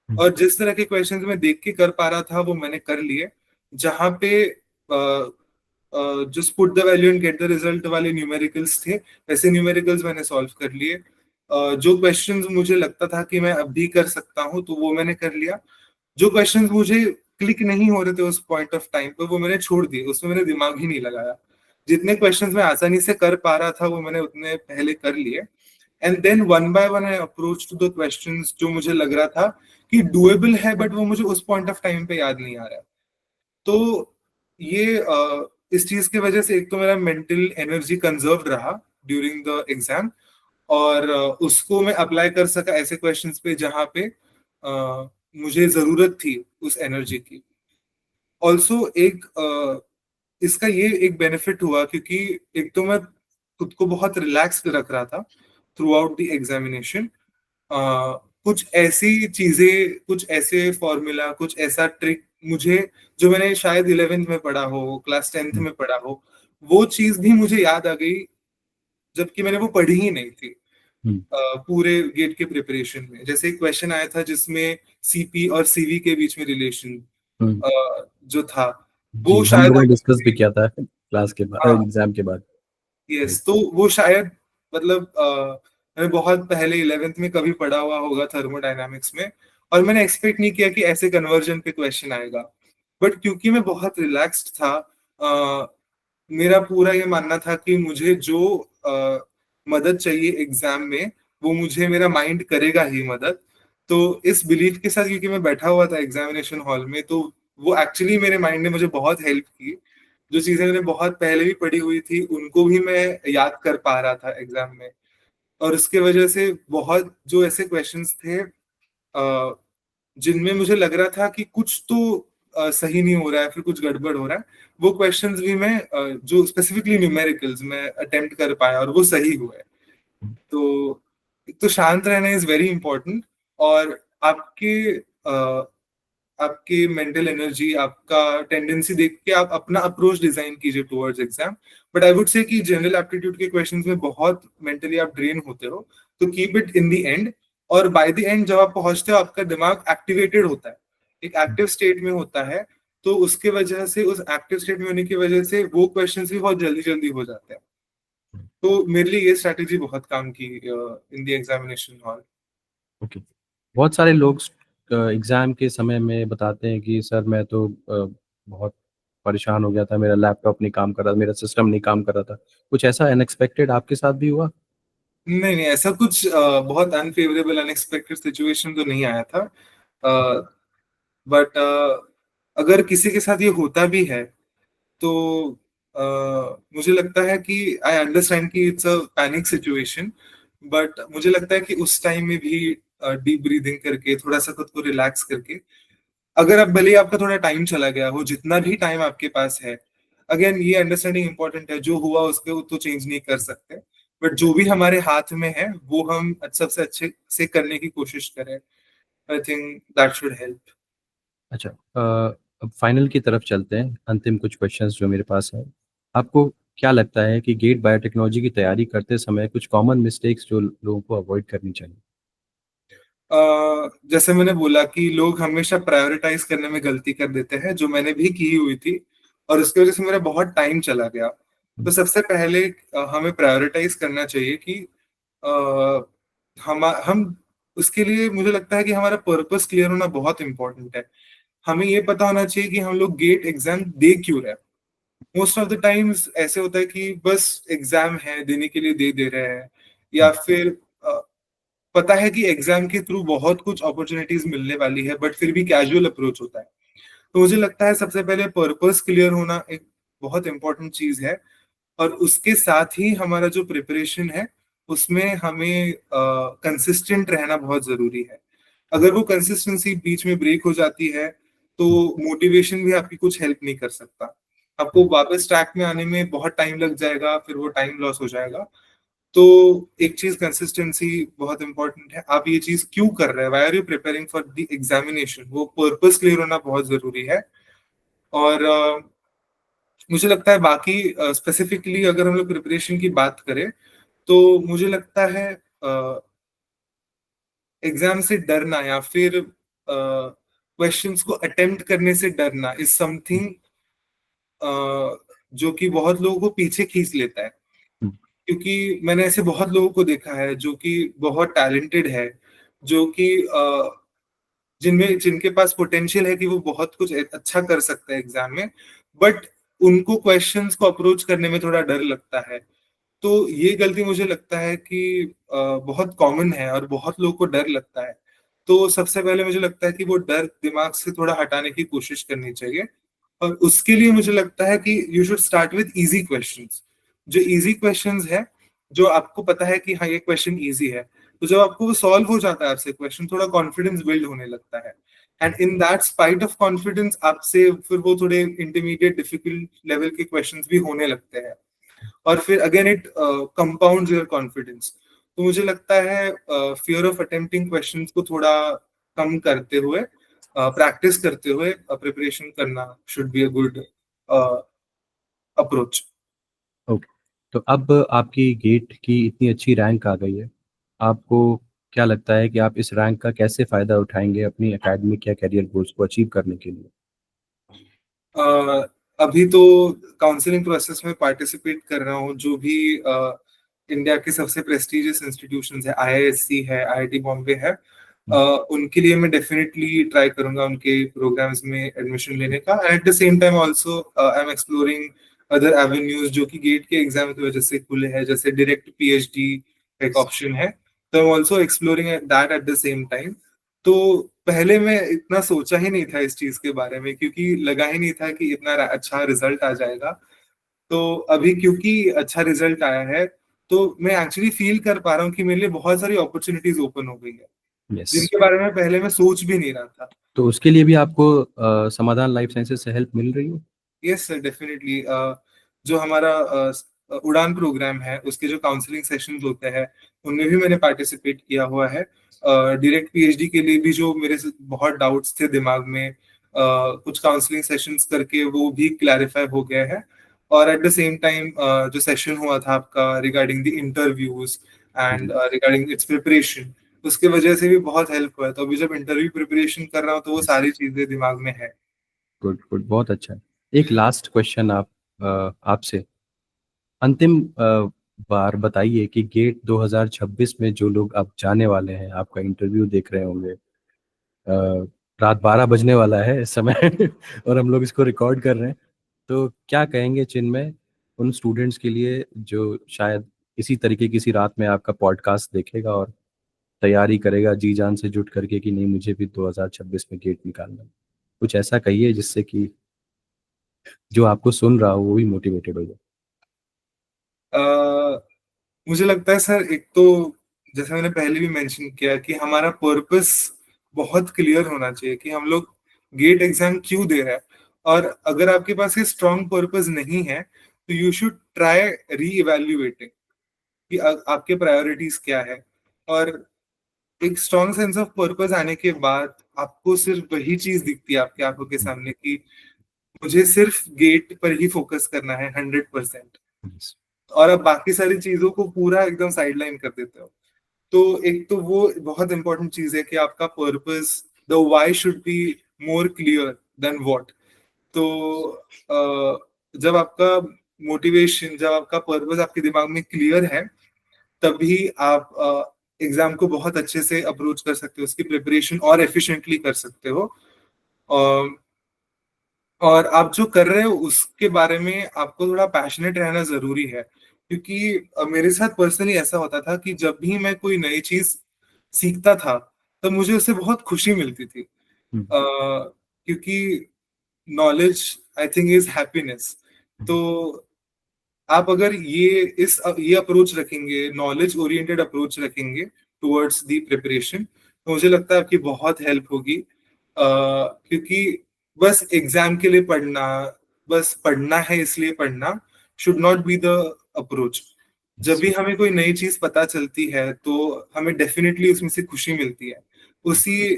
और जिस तरह के क्वेश्चंस मैं देख के कर पा रहा था वो मैंने कर लिए। जहाँ पे जो put the value and get the result वाले न्यूमेरिकल्स थे, वैसे न्यूमेरिकल्स मैंने सॉल्व कर लिए। जो क्वेश्चंस मुझे लगता था कि मैं अब भी कर सकता हूँ तो वो मैंने कर लिया। जो क्वेश्चंस मुझे क्लिक नहीं हो रहे थे उस पॉइंट ऑफ टाइम पे, वो मैंने छोड़ दिए, उसमें मैंने दिमाग ही नहीं लगाया। जितने क्वेश्चंस मैं आसानी से कर पा रहा था वो मैंने उतने पहले कर लिए, and then one by one I approach to the questions जो मुझे लग रहा था कि डुएबल है, बट वो मुझे उस पॉइंट ऑफ टाइम पे याद नहीं आ रहा। तो ये इस चीज की वजह से एक तो मेरा मेंटल एनर्जी कंजर्व रहा ड्यूरिंग द एग्जाम, और उसको मैं अप्लाई कर सका ऐसे क्वेश्चंस पे जहाँ पे मुझे जरूरत थी उस एनर्जी की। ऑल्सो एक इसका ये एक बेनिफिट हुआ क्योंकि एक तो मैं खुद को बहुत रिलैक्स रख रहा था थ्रू आउट द एग्जामिनेशन। कुछ ऐसी चीजें, कुछ ऐसे फॉर्मूला, कुछ ऐसा ट्रिक मुझे जो मैंने शायद 11th में पढ़ा हो, क्लास 10th में पढ़ा हो, वो चीज भी मुझे याद आ गई, जबकि मैंने वो पढ़ी ही नहीं थी हम्म। पूरे गेट के प्रिपरेशन में। जैसे एक क्वेश्चन आया था जिसमें सीपी और सीवी के बीच में रिलेशन हम्म। जो था, जी, वो हम शायद लोगों ने आपको डिस्कस भी किया था क्लास के बाद, हाँ, एग्जाम के बाद। Yes, right. तो वो शायद मतलब मैंने बहुत पहले 11th में कभी पढ़ा हुआ होगा थर्मोडायनामिक्स में, और मैंने एक्सपेक्ट नहीं किया कि ऐसे कन्वर्जन पे क्वेश्चन आएगा। बट क्योंकि मैं बहुत रिलैक्स्ड था, मेरा पूरा ये मानना था कि मुझे जो मदद चाहिए एग्जाम में वो मुझे मेरा माइंड करेगा ही मदद। तो इस बिलीफ के साथ क्योंकि मैं बैठा हुआ था एग्जामिनेशन हॉल में, तो वो एक्चुअली मेरे माइंड ने मुझे बहुत हेल्प की। जो चीजें मैंने बहुत पहले भी पढ़ी हुई थी उनको भी मैं याद कर पा रहा था एग्जाम में, और उसके वजह से बहुत जो ऐसे क्वेश्चंस थे जिनमें मुझे लग रहा था कि कुछ तो सही नहीं हो रहा है, फिर कुछ गड़बड़ हो रहा है, वो क्वेश्चंस भी मैं जो स्पेसिफिकली न्यूमेरिकल्स में अटेम्प्ट कर पाया और वो सही हुए। तो एक तो शांत रहना इज वेरी इंपॉर्टेंट, और आपके आपकी मेंटल एनर्जी, आपका टेंडेंसी देख के आप अपना अप्रोच डिजाइन कीजिए towards exam. But I would say कि जनरल एप्टीट्यूड के क्वेश्चंस में बहुत मेंटली आप ड्रेन होते हो, तो keep it in the end. और बाय द एंड जब आप पहुंचते हो आपका दिमाग एक्टिवेटेड होता है, एक एक्टिव स्टेट में होता है, तो उसके वजह से, उस एक्टिव स्टेट में होने की वजह से वो क्वेश्चंस भी बहुत जल्दी जल्दी हो जाते हैं। तो मेरे लिए ये स्ट्रैटेजी बहुत काम की in the examination hall. Okay. बहुत सारे लोग एग्ज़ाम के समय में बताते हैं कि सर मैं तो बहुत परेशान हो गया था, मेरा लैपटॉप नहीं काम कर रहा, मेरा सिस्टम नहीं काम कर रहा था। कुछ ऐसा अनएक्सपेक्टेड आपके साथ भी हुआ? नहीं नहीं, ऐसा कुछ बहुत अनफेवरेबल अनएक्सपेक्टेड सिचुएशन तो नहीं आया था। बट अगर किसी के साथ ये होता भी है तो मुझे लगता है कि आई अंडरस्टैंड कि it's a panic situation, but मुझे लगता है कि उस टाइम में भी डीप ब्रीदिंग करके, थोड़ा सा खुद को रिलैक्स करके, अगर आप भले ही आपका थोड़ा टाइम चला गया हो, जितना भी टाइम आपके पास है, अगेन ये अंडरस्टैंडिंग इंपॉर्टेंट है, जो हुआ उसके तो चेंज नहीं कर सकते, बट जो भी हमारे हाथ में है वो हम सबसे अच्छे से करने की कोशिश करें। I think that should help. अच्छा, अब फाइनल की तरफ चलते हैं, अंतिम कुछ क्वेश्चंस जो मेरे पास है। आपको क्या लगता है कि गेट बायोटेक्नोलॉजी की तैयारी करते समय कुछ कॉमन मिस्टेक्स जो लोगों को अवॉइड करनी चाहिए? जैसे मैंने बोला कि लोग हमेशा प्रायोरिटाइज करने में गलती कर देते हैं, जो मैंने भी की हुई थी, और उसकी वजह से मेरा बहुत टाइम चला गया। तो सबसे पहले हमें प्रायोरिटाइज करना चाहिए कि हम उसके लिए, मुझे लगता है कि हमारा पर्पस क्लियर होना बहुत इंपॉर्टेंट है। हमें ये पता होना चाहिए कि हम लोग गेट एग्जाम दे क्यों रहे हैं। मोस्ट ऑफ द टाइम्स ऐसे होता है कि बस एग्जाम है, देने के लिए दे रहे हैं, या फिर पता है कि एग्जाम के थ्रू बहुत कुछ अपॉर्चुनिटीज मिलने वाली है, बट फिर भी कैजुअल अप्रोच होता है। तो मुझे लगता है सबसे पहले पर्पस क्लियर होना एक बहुत इंपॉर्टेंट चीज है, और उसके साथ ही हमारा जो प्रिपरेशन है उसमें हमें कंसिस्टेंट रहना बहुत जरूरी है। अगर वो कंसिस्टेंसी बीच में ब्रेक हो जाती है तो मोटिवेशन भी आपकी कुछ हेल्प नहीं कर सकता। आपको वापस ट्रैक में आने में बहुत टाइम लग जाएगा, फिर वो टाइम लॉस हो जाएगा। तो एक चीज कंसिस्टेंसी बहुत इंपॉर्टेंट है। आप ये चीज क्यों कर रहे हैं, why are you preparing for the examination, वो पर्पस क्लियर होना बहुत जरूरी है। और मुझे लगता है बाकी स्पेसिफिकली अगर हम लोग प्रिपरेशन की बात करें, तो मुझे लगता है एग्जाम से डरना या फिर क्वेश्चंस को अटेम्प्ट करने से डरना इज समथिंग जो कि बहुत लोगों को पीछे खींच लेता है। क्योंकि मैंने ऐसे बहुत लोगों को देखा है जो कि बहुत टैलेंटेड है, जो कि जिनमें जिनके पास पोटेंशियल है कि वो बहुत कुछ अच्छा कर सकते हैं एग्जाम में, बट उनको क्वेश्चंस को अप्रोच करने में थोड़ा डर लगता है। तो ये गलती मुझे लगता है कि बहुत कॉमन है और बहुत लोगों को डर लगता है। तो सबसे पहले मुझे लगता है कि वो डर दिमाग से थोड़ा हटाने की कोशिश करनी चाहिए, और उसके लिए मुझे लगता है कि you should start with easy questions. जो इजी क्वेश्चंस है, जो आपको पता है कि हाँ ये क्वेश्चन इजी है, तो जब आपको वो सॉल्व हो जाता है आपसे क्वेश्चन, थोड़ा कॉन्फिडेंस बिल्ड होने लगता है। And in that spite of confidence आपसे फिर वो थोड़े इंटरमीडिएट डिफिकल्ट लेवल के क्वेश्चंस भी होने लगते हैं, और फिर again it compounds your confidence. तो मुझे लगता है फियर ऑफ अटेम्प्टिंग क्वेश्चंस को थोड़ा कम करते हुए, प्रैक्टिस करते हुए प्रिपरेशन करना should be a good approach. Okay. तो अब आपकी गेट की इतनी अच्छी रैंक आ गई है, आपको क्या लगता है कि आप इस रैंक का कैसे फ़ायदा उठाएंगे अपनी एकेडमिक या करियर गोल्स को अचीव करने के लिए? अभी तो काउंसलिंग प्रोसेस में पार्टिसिपेट कर रहा हूँ। जो भी इंडिया के सबसे प्रेस्टिजियस इंस्टीट्यूशंस है, आईआईएससी है, आईआईटी बॉम्बे है, हम्म। उनके लिए मैं डेफिनेटली ट्राई करूंगा उनके प्रोग्राम्स में एडमिशन लेने का। Eight the same time also I am exploring other avenues जो कि गेट के एग्जाम की वजह से खुले हैं, जैसे डायरेक्ट पीएचडी एक ऑप्शन है। तो I am also exploring that at the same time. तो पहले मैं इतना सोचा ही नहीं था इस चीज के बारे में, क्योंकि लगा ही नहीं था कि इतना अच्छा रिजल्ट आ जाएगा। तो अभी क्योंकि अच्छा रिजल्ट आया है, तो मैं एक्चुअली फील कर पा रहा हूँ कि मेरे लिए बहुत सारी अपॉर्चुनिटीज ओपन हो गई है, यस। जिनके बारे में पहले मैं सोच भी नहीं रहा था। तो उसके लिए भी आपको समाधान लाइफ साइंसेज से हेल्प मिल रही है? Yes sir, definitely. जो हमारा उड़ान प्रोग्राम है, उसके जो काउंसलिंग सेशंस होते हैं, उनमें भी मैंने पार्टिसिपेट किया हुआ है। डायरेक्ट पीएचडी के लिए भी जो मेरे से बहुत डाउट्स थे दिमाग में, कुछ काउंसलिंग सेशंस करके वो भी क्लैरिफाई हो गया है। और एट द सेम टाइम जो सेशन हुआ था आपका रिगार्डिंग द इंटरव्यूज जी। एंड रिगार्डिंग इट्स प्रिपरेशन, उसके वजह से भी बहुत हेल्प हुआ है। तो अभी जब इंटरव्यू प्रिपरेशन कर रहा हूँ, तो वो यस। सारी चीजें दिमाग में है। गुड गुड, बहुत अच्छा है। एक लास्ट क्वेश्चन आपसे, अंतिम बार बताइए कि गेट 2026 में जो लोग अब जाने वाले हैं, आपका इंटरव्यू देख रहे होंगे, रात 12 बजने वाला है इस समय और हम लोग इसको रिकॉर्ड कर रहे हैं, तो क्या कहेंगे चिन्मय उन स्टूडेंट्स के लिए जो शायद इसी तरीके किसी रात में आपका पॉडकास्ट देखेगा और तैयारी करेगा जी जान से जुट करके कि नहीं मुझे भी 2026 में गेट निकालना है? कुछ ऐसा कहिए जिससे कि जो आपको सुन रहा हो वो भी मोटिवेटेड हो जाए। मुझे लगता है सर, एक तो जैसे मैंने पहले भी मेंशन किया कि हमारा पर्पस बहुत क्लियर होना चाहिए कि हम लोग गेट एग्जाम क्यों दे रहे हैं। और अगर आपके पास ये स्ट्रॉन्ग पर्पस नहीं है, तो यू शुड ट्राई री इवेल्युएटिंग कि आपके प्रायोरिटीज क्या है। और एक स्ट्रॉन्ग सेंस ऑफ पर्पस आने के बाद आपको सिर्फ वही चीज दिखती है आपकी आंखों के सामने कि मुझे सिर्फ गेट पर ही फोकस करना है 100%। Yes. और अब बाकी सारी चीजों को पूरा एकदम साइडलाइन कर देते हो। तो एक तो वो बहुत इंपॉर्टेंट चीज है कि आपका purpose, the why should be more clear than what. तो जब आपका मोटिवेशन, जब आपका पर्पस आपके दिमाग में क्लियर है, तभी आप एग्जाम को बहुत अच्छे से अप्रोच कर सकते हो, उसकी प्रिपरेशन और एफिशिएंटली कर सकते हो। और आप जो कर रहे हो उसके बारे में आपको थोड़ा पैशनेट रहना जरूरी है। क्योंकि मेरे साथ पर्सनली ऐसा होता था कि जब भी मैं कोई नई चीज सीखता था, तब मुझे उससे बहुत खुशी मिलती थी। हम्म। क्योंकि knowledge, I think, is happiness. तो आप अगर ये अप्रोच रखेंगे, नॉलेज ओरिएंटेड अप्रोच रखेंगे टुवर्ड्स दी प्रिपरेशन, तो मुझे लगता है आपकी बहुत हेल्प होगी। क्योंकि बस एग्जाम के लिए पढ़ना, बस पढ़ना है इसलिए पढ़ना should not be the approach. जब Yes. भी हमें कोई नई चीज पता चलती है, तो हमें डेफिनेटली उसमें से खुशी मिलती है। उसी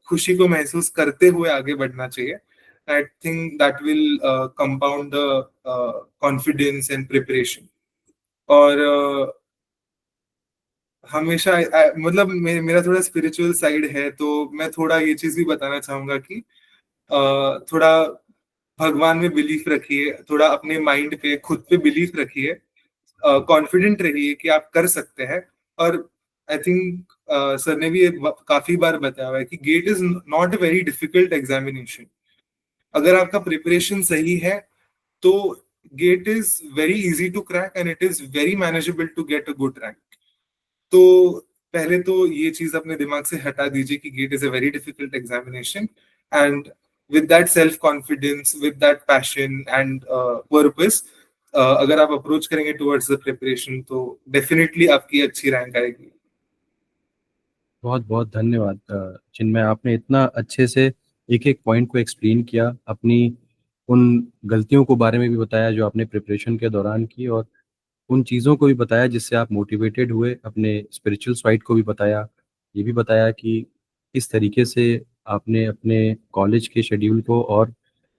खुशी को महसूस करते हुए आगे बढ़ना चाहिए। I think that will compound the confidence and preparation. और हमेशा मतलब मेरा थोड़ा स्पिरिचुअल साइड है, तो मैं थोड़ा ये चीज भी बताना चाहूंगा कि थोड़ा भगवान में बिलीफ रखिए, थोड़ा अपने माइंड पे, खुद पे बिलीफ रखिए, कॉन्फिडेंट रहिए कि आप कर सकते हैं। और आई थिंक सर ने भी काफी बार बताया हुआ है कि GATE is not a very difficult examination. अगर आपका प्रिपरेशन सही है तो GATE is very easy to crack and it is very manageable to get a good rank. तो पहले तो ये चीज अपने दिमाग से हटा दीजिए कि GATE is a very difficult examination, and with that self confidence, with that passion and purpose, अगर आप अप्रोच करेंगे टुवर्ड्स द प्रिपरेशन तो डेफिनेटली आपकी अच्छी रैंक आएगी। बहुत बहुत धन्यवाद जिनमें आपने इतना अच्छे से एक एक पॉइंट को एक्सप्लेन किया, अपनी उन गलतियों को बारे में भी बताया जो आपने प्रिपरेशन के दौरान की, और उन चीज़ों को भी बताया जिससे आप मोटिवेटेड हुए, अपने स्पिरिचुअल साइड को भी बताया। ये भी बताया कि किस तरीके से आपने अपने कॉलेज के शेड्यूल को और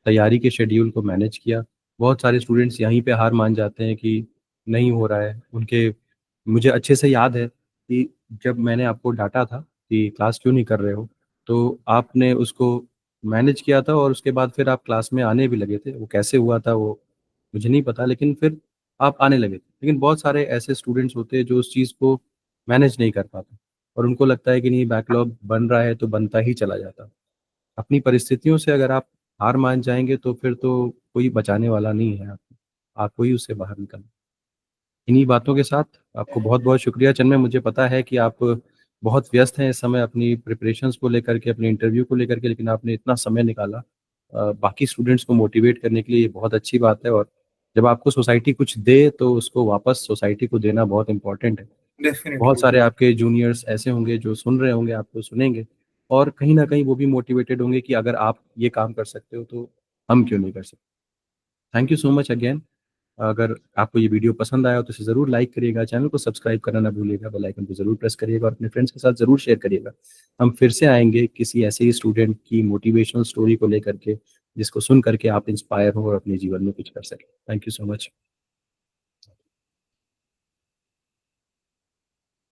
तैयारी के शेड्यूल को मैनेज किया। बहुत सारे स्टूडेंट्स यहीं पे हार मान जाते हैं कि नहीं हो रहा है उनके। मुझे अच्छे से याद है कि जब मैंने आपको डाँटा था कि क्लास क्यों नहीं कर रहे हो, तो आपने उसको मैनेज किया था और उसके बाद फिर आप क्लास में आने भी लगे थे। वो कैसे हुआ था वो मुझे नहीं पता, लेकिन फिर आप आने लगे थे। लेकिन बहुत सारे ऐसे स्टूडेंट्स होते हैं जो उस चीज़ को मैनेज नहीं कर पाते और उनको लगता है कि नहीं, बैकलॉग बन रहा है तो बनता ही चला जाता। अपनी परिस्थितियों से अगर आप हार मान जाएँगे तो फिर तो कोई बचाने वाला नहीं है आपको, आपको ही उससे बाहर निकलना। इन्हीं बातों के साथ आपको बहुत-बहुत शुक्रिया चिन्मय। मुझे पता है कि आप बहुत व्यस्त हैं इस समय अपनी प्रिपरेशंस को लेकर के, अपने इंटरव्यू को लेकर के, लेकिन आपने इतना समय निकाला बाकी स्टूडेंट्स को मोटिवेट करने के लिए। ये बहुत अच्छी बात है, और जब आपको सोसाइटी कुछ दे तो उसको वापस सोसाइटी को देना बहुत इम्पोर्टेंट है। बहुत डेफिनेटली। सारे आपके जूनियर्स ऐसे होंगे जो सुन रहे होंगे, आपको सुनेंगे, और कहीं न कहीं वो भी मोटिवेटेड होंगे कि अगर आप ये काम कर सकते हो तो हम क्यों नहीं कर सकते। Thank you so much again. अगर आपको ये वीडियो पसंद आया हो तो इसे ज़रूर लाइक करिएगा, चैनल को सब्सक्राइब करना ना भूलिएगा, बेल आइकन को ज़रूर प्रेस करिएगा और अपने फ्रेंड्स के साथ ज़रूर शेयर करिएगा। हम फिर से आएँगे किसी ऐसे ही स्टूडेंट की मोटिवेशनल स्टोरी को लेकर के, जिसको सुन कर के आप इंस्पायर हो और अपने जीवन में कुछ कर सकें। Thank you so much.